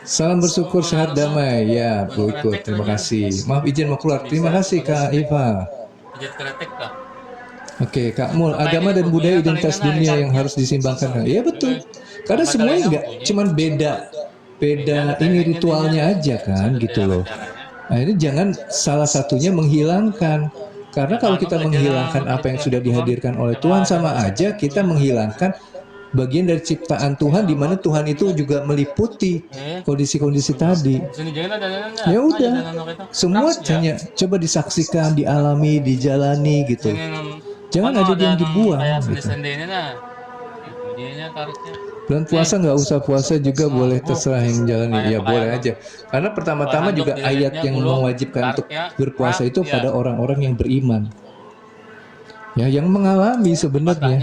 Salam bersyukur, sehat damai, ya Bu Ikun, terima kasih. Maaf izin mau keluar, terima kasih Kak Iva. Oke, Kak Mul, agama dan budaya identitas dunia yang harus disimbangkan. Iya betul. Karena semuanya enggak, cuman beda ini ritualnya aja kan gitu loh. Nah, ini jangan salah satunya menghilangkan. Karena kalau kita menghilangkan apa yang sudah dihadirkan oleh Tuhan, sama aja kita menghilangkan bagian dari ciptaan Tuhan, di mana Tuhan itu juga meliputi kondisi-kondisi tadi. Ya udah, semua hanya coba disaksikan, dialami, dijalani gitu. Jangan ada yang dibuang gitu. Bulan puasa nggak usah puasa juga boleh, terserah yang jalani. Ya boleh aja. Karena pertama-tama juga ayat yang mewajibkan untuk berpuasa itu pada orang-orang yang beriman. Ya yang mengalami sebenarnya.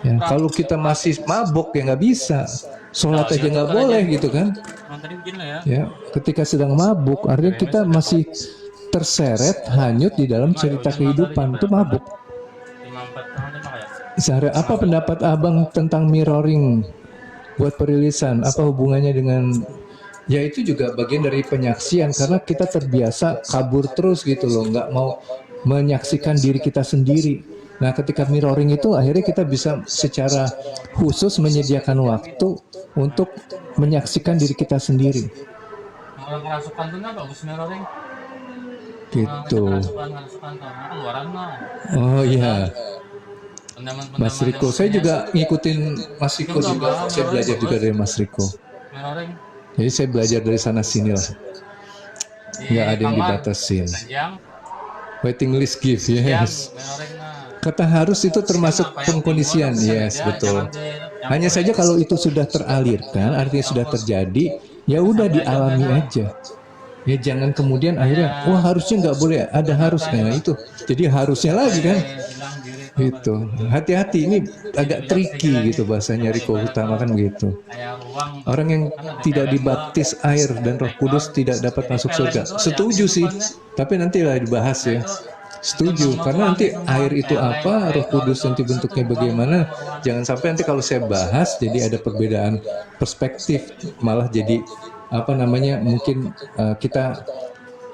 Ya, kalau kita masih mabok ya nggak bisa. Sholat aja nggak boleh gitu kan. Ya, ketika sedang mabuk artinya kita masih terseret hanyut di dalam cerita kehidupan, itu mabuk. Zahra, apa pendapat abang tentang mirroring buat perilisan? Apa hubungannya dengan, ya itu juga bagian dari penyaksian, karena kita terbiasa kabur terus gitu loh, nggak mau menyaksikan diri kita sendiri. Nah, ketika mirroring itu akhirnya kita bisa secara khusus menyediakan waktu untuk menyaksikan diri kita sendiri. Orang kerasukan tuh nggak bagus mirroring. Gitu. Kerasukan tuh, keluaran mah. Oh iya. Pendaman-pendaman Mas Riko, saya juga ngikutin Mas Riko juga. Saya belajar juga dari Mas Riko. mirroring. Jadi saya belajar dari sana sini lah. Nggak ada yang dibatasin. Waiting list gift, yes. Kata harus itu termasuk pengkondisian, yes, betul. Hanya saja kalau itu sudah teralirkan, artinya sudah terjadi, ya udah dialami aja. Ya jangan kemudian akhirnya, wah harusnya nggak boleh, ada harusnya itu. Jadi harusnya lagi kan. Gitu. Hati-hati, ini agak tricky gitu bahasanya Riko Utama kan gitu. Orang yang tidak dibaptis air dan Roh Kudus tidak dapat masuk surga. Setuju sih, tapi nantilah dibahas ya. Setuju, karena nanti air itu apa, Roh Kudus nanti bentuknya bagaimana. Jangan sampai nanti kalau saya bahas jadi ada perbedaan perspektif, malah jadi apa namanya, mungkin kita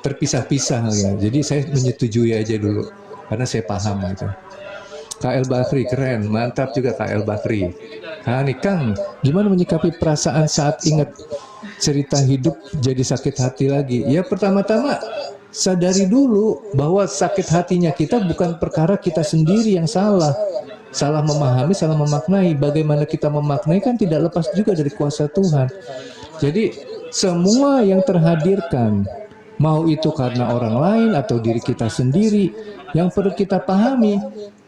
terpisah-pisah ya. Jadi saya menyetujui aja dulu, karena saya paham gitu. KL Bakri, keren, mantap juga KL Bakri. Nah nih Kang, gimana menyikapi perasaan saat ingat cerita hidup jadi sakit hati lagi? Ya pertama-tama sadari dulu bahwa sakit hatinya kita bukan perkara kita sendiri yang salah. Salah memahami, salah memaknai. Bagaimana kita memaknai kan tidak lepas juga dari kuasa Tuhan. Jadi semua yang terhadirkan, mau itu karena orang lain atau diri kita sendiri, yang perlu kita pahami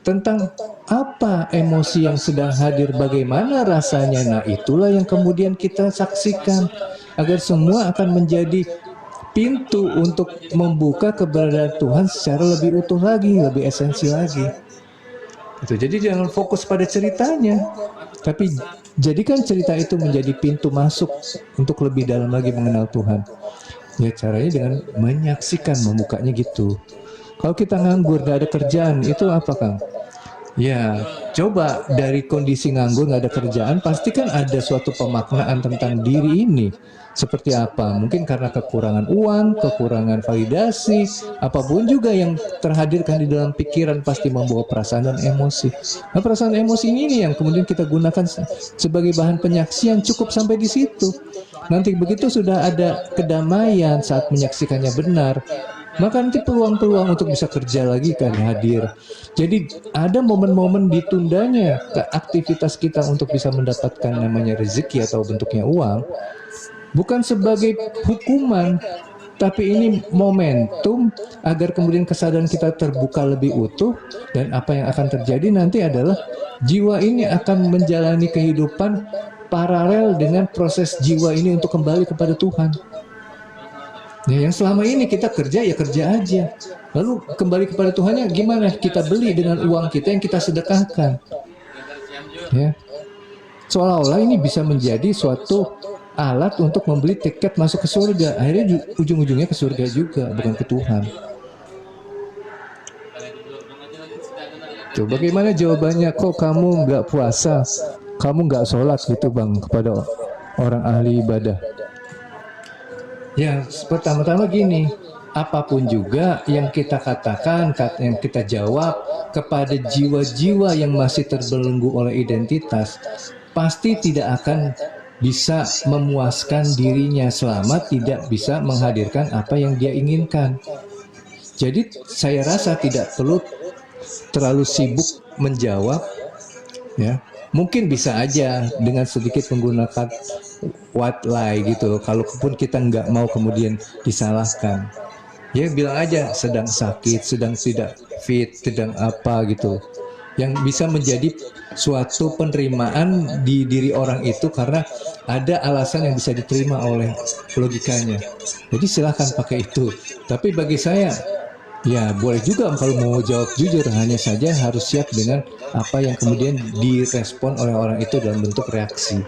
tentang apa emosi yang sedang hadir, bagaimana rasanya. Nah itulah yang kemudian kita saksikan, agar semua akan menjadi pintu untuk membuka keberadaan Tuhan secara lebih utuh lagi, lebih esensi lagi. Itu. Jadi jangan fokus pada ceritanya, tapi jadikan cerita itu menjadi pintu masuk untuk lebih dalam lagi mengenal Tuhan. Ya caranya dengan menyaksikan, membukanya gitu. Kalau kita nganggur, gak ada kerjaan, itu apa Kang? Ya, coba dari kondisi nganggur, nggak ada kerjaan, pasti kan ada suatu pemaknaan tentang diri ini. Seperti apa? Mungkin karena kekurangan uang, kekurangan validasi, apapun juga yang terhadirkan di dalam pikiran pasti membawa perasaan dan emosi. Nah, perasaan emosi ini yang kemudian kita gunakan sebagai bahan penyaksian, cukup sampai di situ. Nanti begitu sudah ada kedamaian saat menyaksikannya benar, maka nanti peluang-peluang untuk bisa kerja lagi kan hadir. Jadi ada momen-momen ditundanya ke aktivitas kita untuk bisa mendapatkan namanya rezeki atau bentuknya uang, bukan sebagai hukuman, tapi ini momentum agar kemudian kesadaran kita terbuka lebih utuh. Dan apa yang akan terjadi nanti adalah jiwa ini akan menjalani kehidupan paralel dengan proses jiwa ini untuk kembali kepada Tuhan. Ya, yang selama ini kita kerja ya kerja aja, lalu kembali kepada Tuhannya gimana? Kita beli dengan uang kita yang kita sedekahkan. Ya, seolah-olah ini bisa menjadi suatu alat untuk membeli tiket masuk ke surga. Akhirnya ujung-ujungnya ke surga juga, bukan ke Tuhan. Coba bagaimana jawabannya? Kok kamu nggak puasa, kamu nggak sholat gitu Bang, kepada orang ahli ibadah? Ya, pertama-tama gini, apapun juga yang kita katakan, yang kita jawab kepada jiwa-jiwa yang masih terbelenggu oleh identitas, pasti tidak akan bisa memuaskan dirinya selama tidak bisa menghadirkan apa yang dia inginkan. Jadi saya rasa tidak perlu terlalu sibuk menjawab, ya. Mungkin bisa aja dengan sedikit menggunakan white lie gitu. Kalaupun kita nggak mau kemudian disalahkan, ya bilang aja sedang sakit, sedang tidak fit, sedang apa gitu. Yang bisa menjadi suatu penerimaan di diri orang itu karena ada alasan yang bisa diterima oleh logikanya. Jadi silahkan pakai itu. Tapi bagi saya, ya boleh juga kalau mau jawab jujur, hanya saja harus siap dengan apa yang kemudian direspon oleh orang itu dalam bentuk reaksi.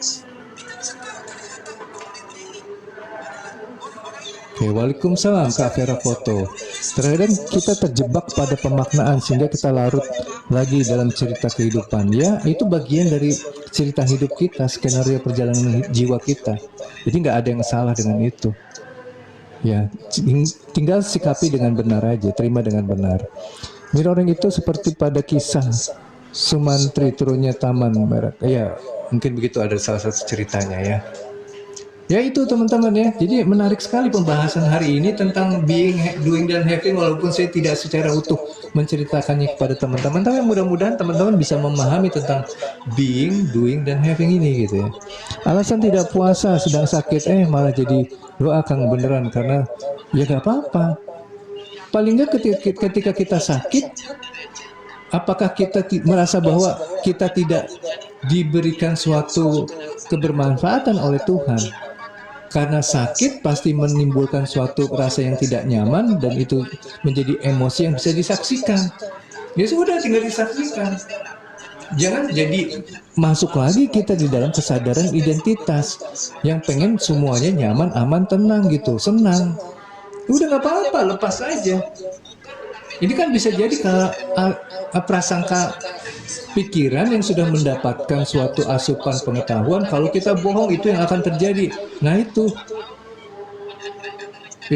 Oke, waalaikumsalam Kak Vera Foto. Terkadang kita terjebak pada pemaknaan sehingga kita larut lagi dalam cerita kehidupan. Ya, itu bagian dari cerita hidup kita, skenario perjalanan jiwa kita. Jadi nggak ada yang salah dengan itu. Ya, tinggal sikapi dengan benar aja, terima dengan benar. Mirroring itu seperti pada kisah Sumantri turunnya Taman Barak. Ya, mungkin begitu ada salah satu ceritanya ya. Ya itu teman-teman ya. Jadi menarik sekali pembahasan hari ini tentang being, doing dan having, walaupun saya tidak secara utuh menceritakannya kepada teman-teman, tapi mudah-mudahan teman-teman bisa memahami tentang being, doing dan having ini gitu ya. Alasan tidak puasa sedang sakit malah jadi doa Kang beneran, karena ya gak apa-apa. Paling nggak ketika kita sakit, apakah kita merasa bahwa kita tidak diberikan suatu kebermanfaatan oleh Tuhan? Karena sakit pasti menimbulkan suatu rasa yang tidak nyaman, dan itu menjadi emosi yang bisa disaksikan. Ya sudah, tinggal disaksikan. Jangan jadi masuk lagi kita di dalam kesadaran identitas yang pengen semuanya nyaman, aman, tenang gitu, senang. Udah nggak apa-apa, lepas aja. Ini kan bisa jadi kalau prasangka pikiran yang sudah mendapatkan suatu asupan pengetahuan, kalau kita bohong itu yang akan terjadi. Nah itu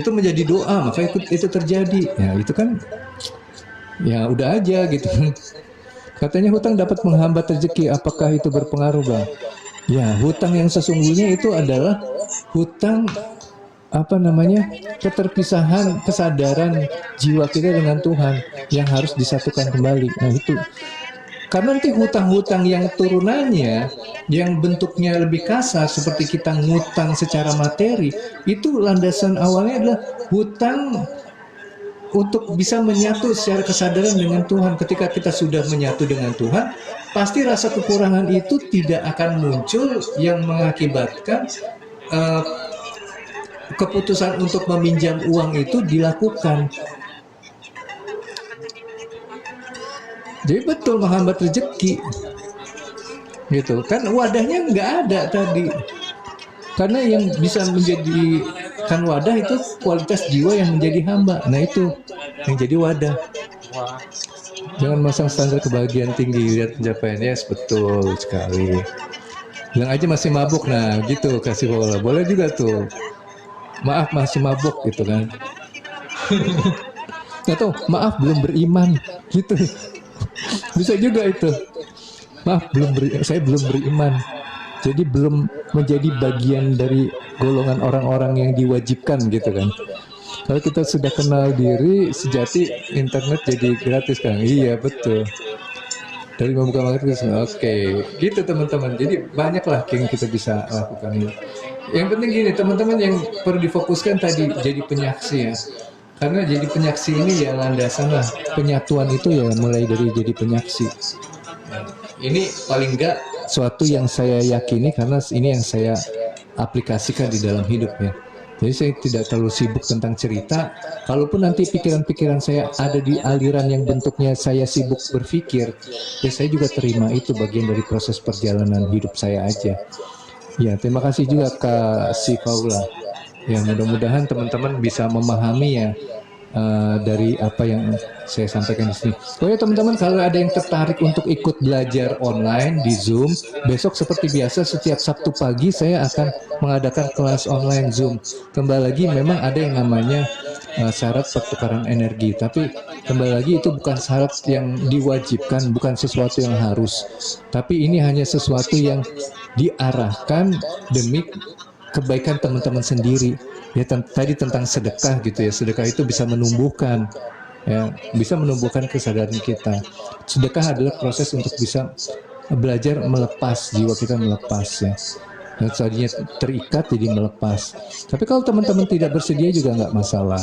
menjadi doa, maka itu terjadi. Ya itu kan, ya udah aja gitu. Katanya hutang dapat menghambat rezeki, apakah itu berpengaruh Bang? Ya, hutang yang sesungguhnya itu adalah hutang keterpisahan kesadaran jiwa kita dengan Tuhan yang harus disatukan kembali. Nah itu, karena nanti hutang-hutang yang turunannya, yang bentuknya lebih kasar seperti kita ngutang secara materi, itu landasan awalnya adalah hutang untuk bisa menyatu secara kesadaran dengan Tuhan. Ketika kita sudah menyatu dengan Tuhan, pasti rasa kekurangan itu tidak akan muncul yang mengakibatkan keputusan untuk meminjam uang itu dilakukan. Jadi betul menghambat rezeki, gitu kan, wadahnya nggak ada tadi. Karena yang bisa menjadikan wadah itu kualitas jiwa yang menjadi hamba. Nah itu yang jadi wadah. Jangan masang standar kebahagiaan tinggi, lihat pencapaiannya. Yes, betul sekali. Bilang aja masih mabuk, nah gitu, kasih bola. Boleh juga tuh. Maaf masih mabuk gitu kan. Atau maaf belum beriman gitu. Bisa juga itu. Maaf saya belum beriman. Jadi belum menjadi bagian dari golongan orang-orang yang diwajibkan gitu kan. Kalau kita sudah kenal diri sejati, internet jadi gratis kan. Iya betul. Dari membuka market, oke, gitu teman-teman. Jadi banyaklah yang kita bisa lakukan ini. Yang penting gini teman-teman, yang perlu difokuskan tadi jadi penyaksi ya. Karena jadi penyaksi ini ya landasan lah. Penyatuan itu ya mulai dari jadi penyaksi. Ini paling enggak suatu yang saya yakini, karena ini yang saya aplikasikan di dalam hidup ya. Jadi saya tidak terlalu sibuk tentang cerita. Kalaupun nanti pikiran-pikiran saya ada di aliran yang bentuknya saya sibuk berpikir, ya saya juga terima itu bagian dari proses perjalanan hidup saya aja. Ya, terima kasih juga Kak Si Paula. Ya, mudah-mudahan teman-teman bisa memahami ya dari apa yang saya sampaikan di sini. Oh ya teman-teman, kalau ada yang tertarik untuk ikut belajar online di Zoom, besok seperti biasa setiap Sabtu pagi saya akan mengadakan kelas online Zoom. Kembali lagi memang ada yang namanya syarat pertukaran energi, tapi kembali lagi itu bukan syarat yang diwajibkan, bukan sesuatu yang harus, tapi ini hanya sesuatu yang diarahkan demi kebaikan teman-teman sendiri. Ya tadi tentang sedekah gitu ya, sedekah itu bisa menumbuhkan ya, bisa menumbuhkan kesadaran kita. Sedekah adalah proses untuk bisa belajar melepas, jiwa kita melepas ya. Dan tadinya terikat jadi melepas. Tapi kalau teman-teman tidak bersedia juga nggak masalah.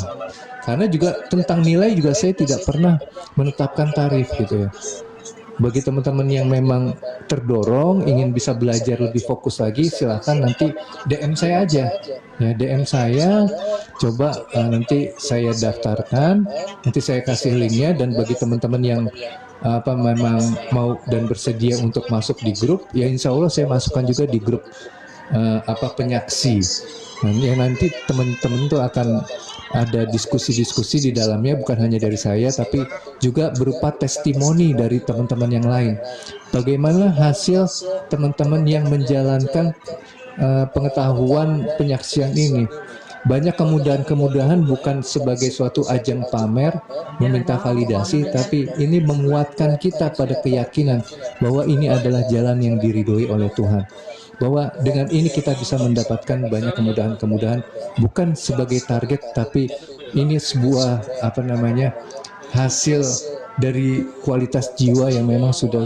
Karena juga tentang nilai juga saya tidak pernah menetapkan tarif gitu ya. Bagi teman-teman yang memang terdorong ingin bisa belajar lebih fokus lagi, silahkan nanti DM saya aja ya, DM saya, coba nanti saya daftarkan, nanti saya kasih linknya. Dan bagi teman-teman yang memang mau dan bersedia untuk masuk di grup, ya insya Allah saya masukkan juga di grup penyaksi. Nah, yang nanti teman-teman tuh akan ada diskusi-diskusi di dalamnya, bukan hanya dari saya tapi juga berupa testimoni dari teman-teman yang lain. Bagaimana hasil teman-teman yang menjalankan pengetahuan penyaksian ini. banyak kemudahan-kemudahan bukan sebagai suatu ajang pamer, meminta validasi, tapi ini menguatkan kita pada keyakinan bahwa ini adalah jalan yang diridhoi oleh Tuhan. Bahwa dengan ini kita bisa mendapatkan banyak kemudahan-kemudahan bukan sebagai target, tapi ini sebuah hasil dari kualitas jiwa yang memang sudah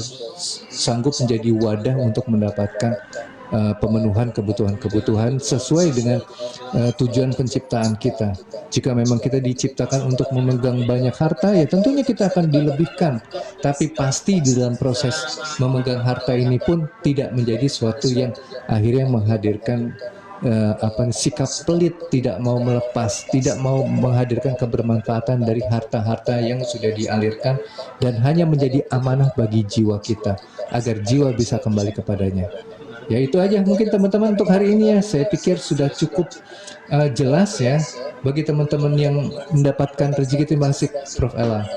sanggup menjadi wadah untuk mendapatkan pemenuhan kebutuhan-kebutuhan sesuai dengan tujuan penciptaan kita. Jika memang kita diciptakan untuk memegang banyak harta, ya tentunya kita akan dilebihkan. Tapi pasti di dalam proses memegang harta ini pun tidak menjadi suatu yang akhirnya menghadirkan sikap pelit, tidak mau melepas, tidak mau menghadirkan kebermanfaatan dari harta-harta yang sudah dialirkan dan hanya menjadi amanah bagi jiwa kita agar jiwa bisa kembali kepadanya. Ya itu aja mungkin teman-teman untuk hari ini ya. Saya pikir sudah cukup jelas ya bagi teman-teman yang mendapatkan rezeki. Terima kasih Prof. Ella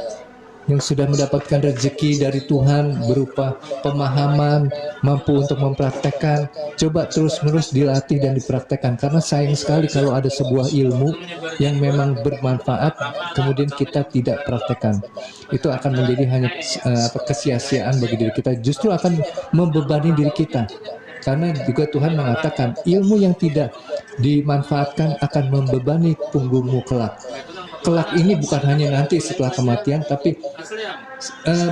yang sudah mendapatkan rezeki dari Tuhan berupa pemahaman, mampu untuk mempraktekkan, coba terus-menerus dilatih dan dipraktekkan. Karena sayang sekali kalau ada sebuah ilmu yang memang bermanfaat, kemudian kita tidak praktekkan. Itu akan menjadi hanya kesia-siaan bagi diri kita, justru akan membebani diri kita. Karena juga Tuhan mengatakan ilmu yang tidak dimanfaatkan akan membebani punggungmu kelak. Kelak ini bukan hanya nanti setelah kematian, tapi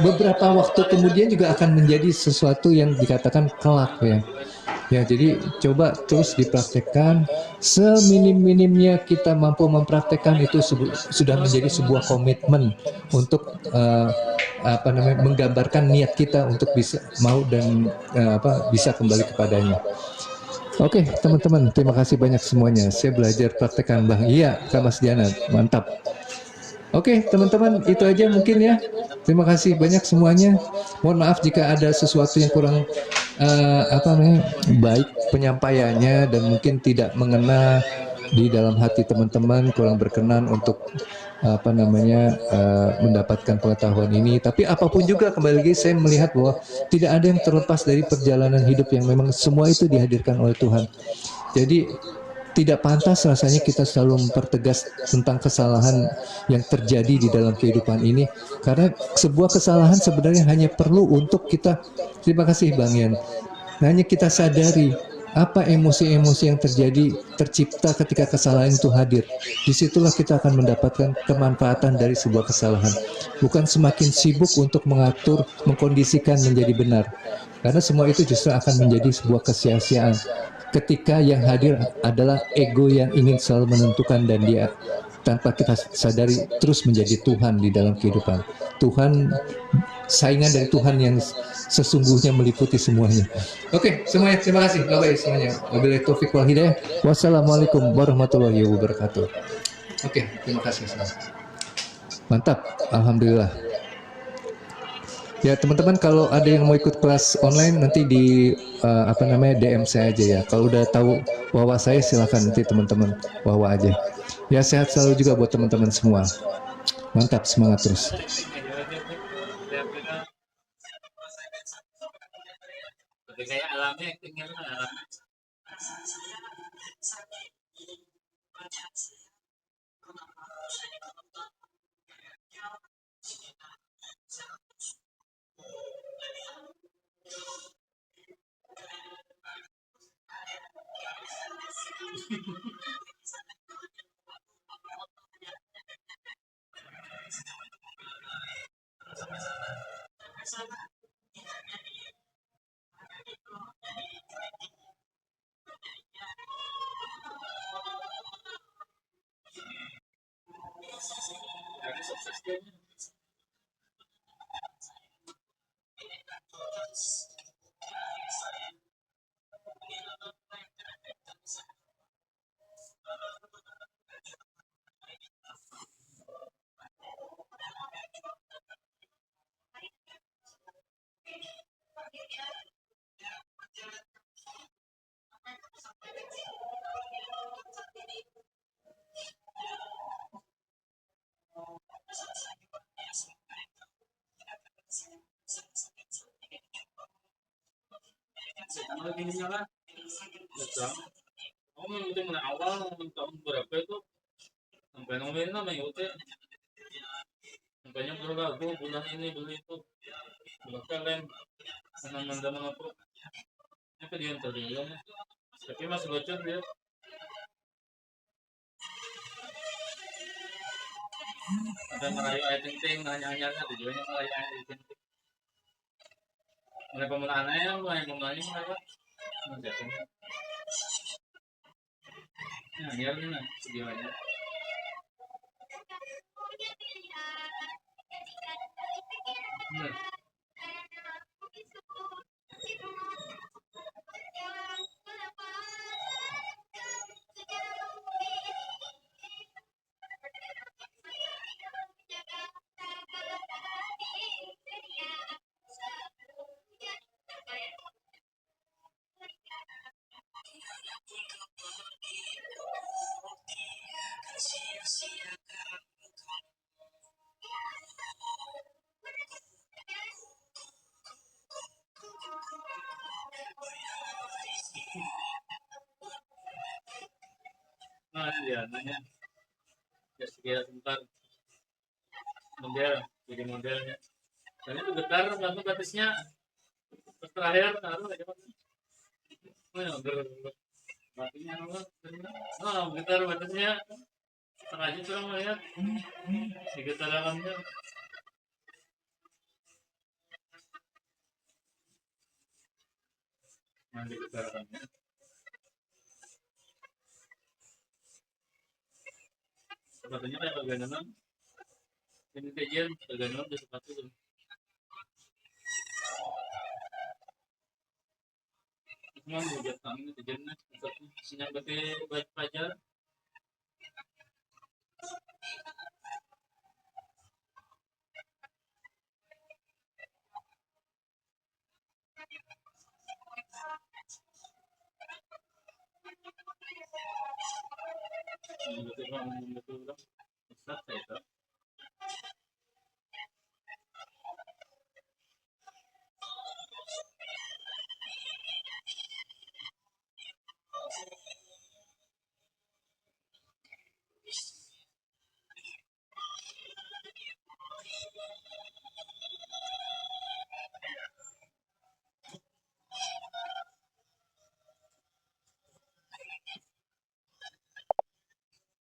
beberapa waktu kemudian juga akan menjadi sesuatu yang dikatakan kelak ya. Ya, jadi coba terus dipraktekkan seminim-minimnya kita mampu mempraktekkan itu sudah menjadi sebuah komitmen untuk menggambarkan niat kita untuk bisa mau dan bisa kembali kepadanya. Oke, teman-teman, terima kasih banyak semuanya. Saya belajar praktekkan Bang. Iya, Kak Mas Diana, mantap. Oke, teman-teman, itu aja mungkin ya. Terima kasih banyak semuanya. Mohon maaf jika ada sesuatu yang kurang baik penyampaiannya dan mungkin tidak mengena di dalam hati teman-teman, kurang berkenan untuk mendapatkan pengetahuan ini. Tapi apapun juga, kembali lagi saya melihat bahwa tidak ada yang terlepas dari perjalanan hidup yang memang semua itu dihadirkan oleh Tuhan. Jadi tidak pantas rasanya kita selalu mempertegas tentang kesalahan yang terjadi di dalam kehidupan ini, karena sebuah kesalahan sebenarnya hanya perlu untuk kita, terima kasih Bang Yan, hanya kita sadari apa emosi-emosi yang tercipta ketika kesalahan itu hadir. Disitulah kita akan mendapatkan kemanfaatan dari sebuah kesalahan, bukan semakin sibuk untuk mengatur, mengkondisikan menjadi benar, karena semua itu justru akan menjadi sebuah kesia-siaan ketika yang hadir adalah ego yang ingin selalu menentukan, dan dia tanpa kita sadari terus menjadi Tuhan di dalam kehidupan. Tuhan, saingan dari Tuhan yang sesungguhnya meliputi semuanya. Oke, semuanya terima kasih. Bye-bye semuanya. Wabillahi taufiq wal hidayah. Wassalamualaikum warahmatullahi wabarakatuh. Oke, terima kasih semua. Mantap, alhamdulillah. Ya teman-teman, kalau ada yang mau ikut kelas online nanti di DM saya aja ya. Kalau udah tahu Wawa saya silakan nanti teman-teman Wawa aja. Ya sehat selalu juga buat teman-teman semua. Mantap, semangat terus. Kayak alamnya tinggal alam. Kalau gini nyala, Aku mengikuti mulai awal tahun berapa itu sampai nominal mengikuti sampainya berlagu bulan ini beli itu bulan lem teman teman aku apa dia yang terlihat tapi masih bocor dia ada merayu ayat ting hanya hanyanya tujuannya merayu ayat ting mulai pemulaannya mulai mereka menjadikan hanyarnya nah tujuannya benar. Nah dia nanya ya sekitar sebentar model jadi modelnya dan itu getar lalu batasnya terus terakhir taruh aja oh ya batasnya apa oh getar batasnya setengah aja orang melihat di getarannya nah di getarannya sepatunya kayak bagian dalam ini kajian bagian dalam di sepatu tuh cuma buat kami kajiannya sepatu isinya pakai baju pelajar betul betul betul besar saya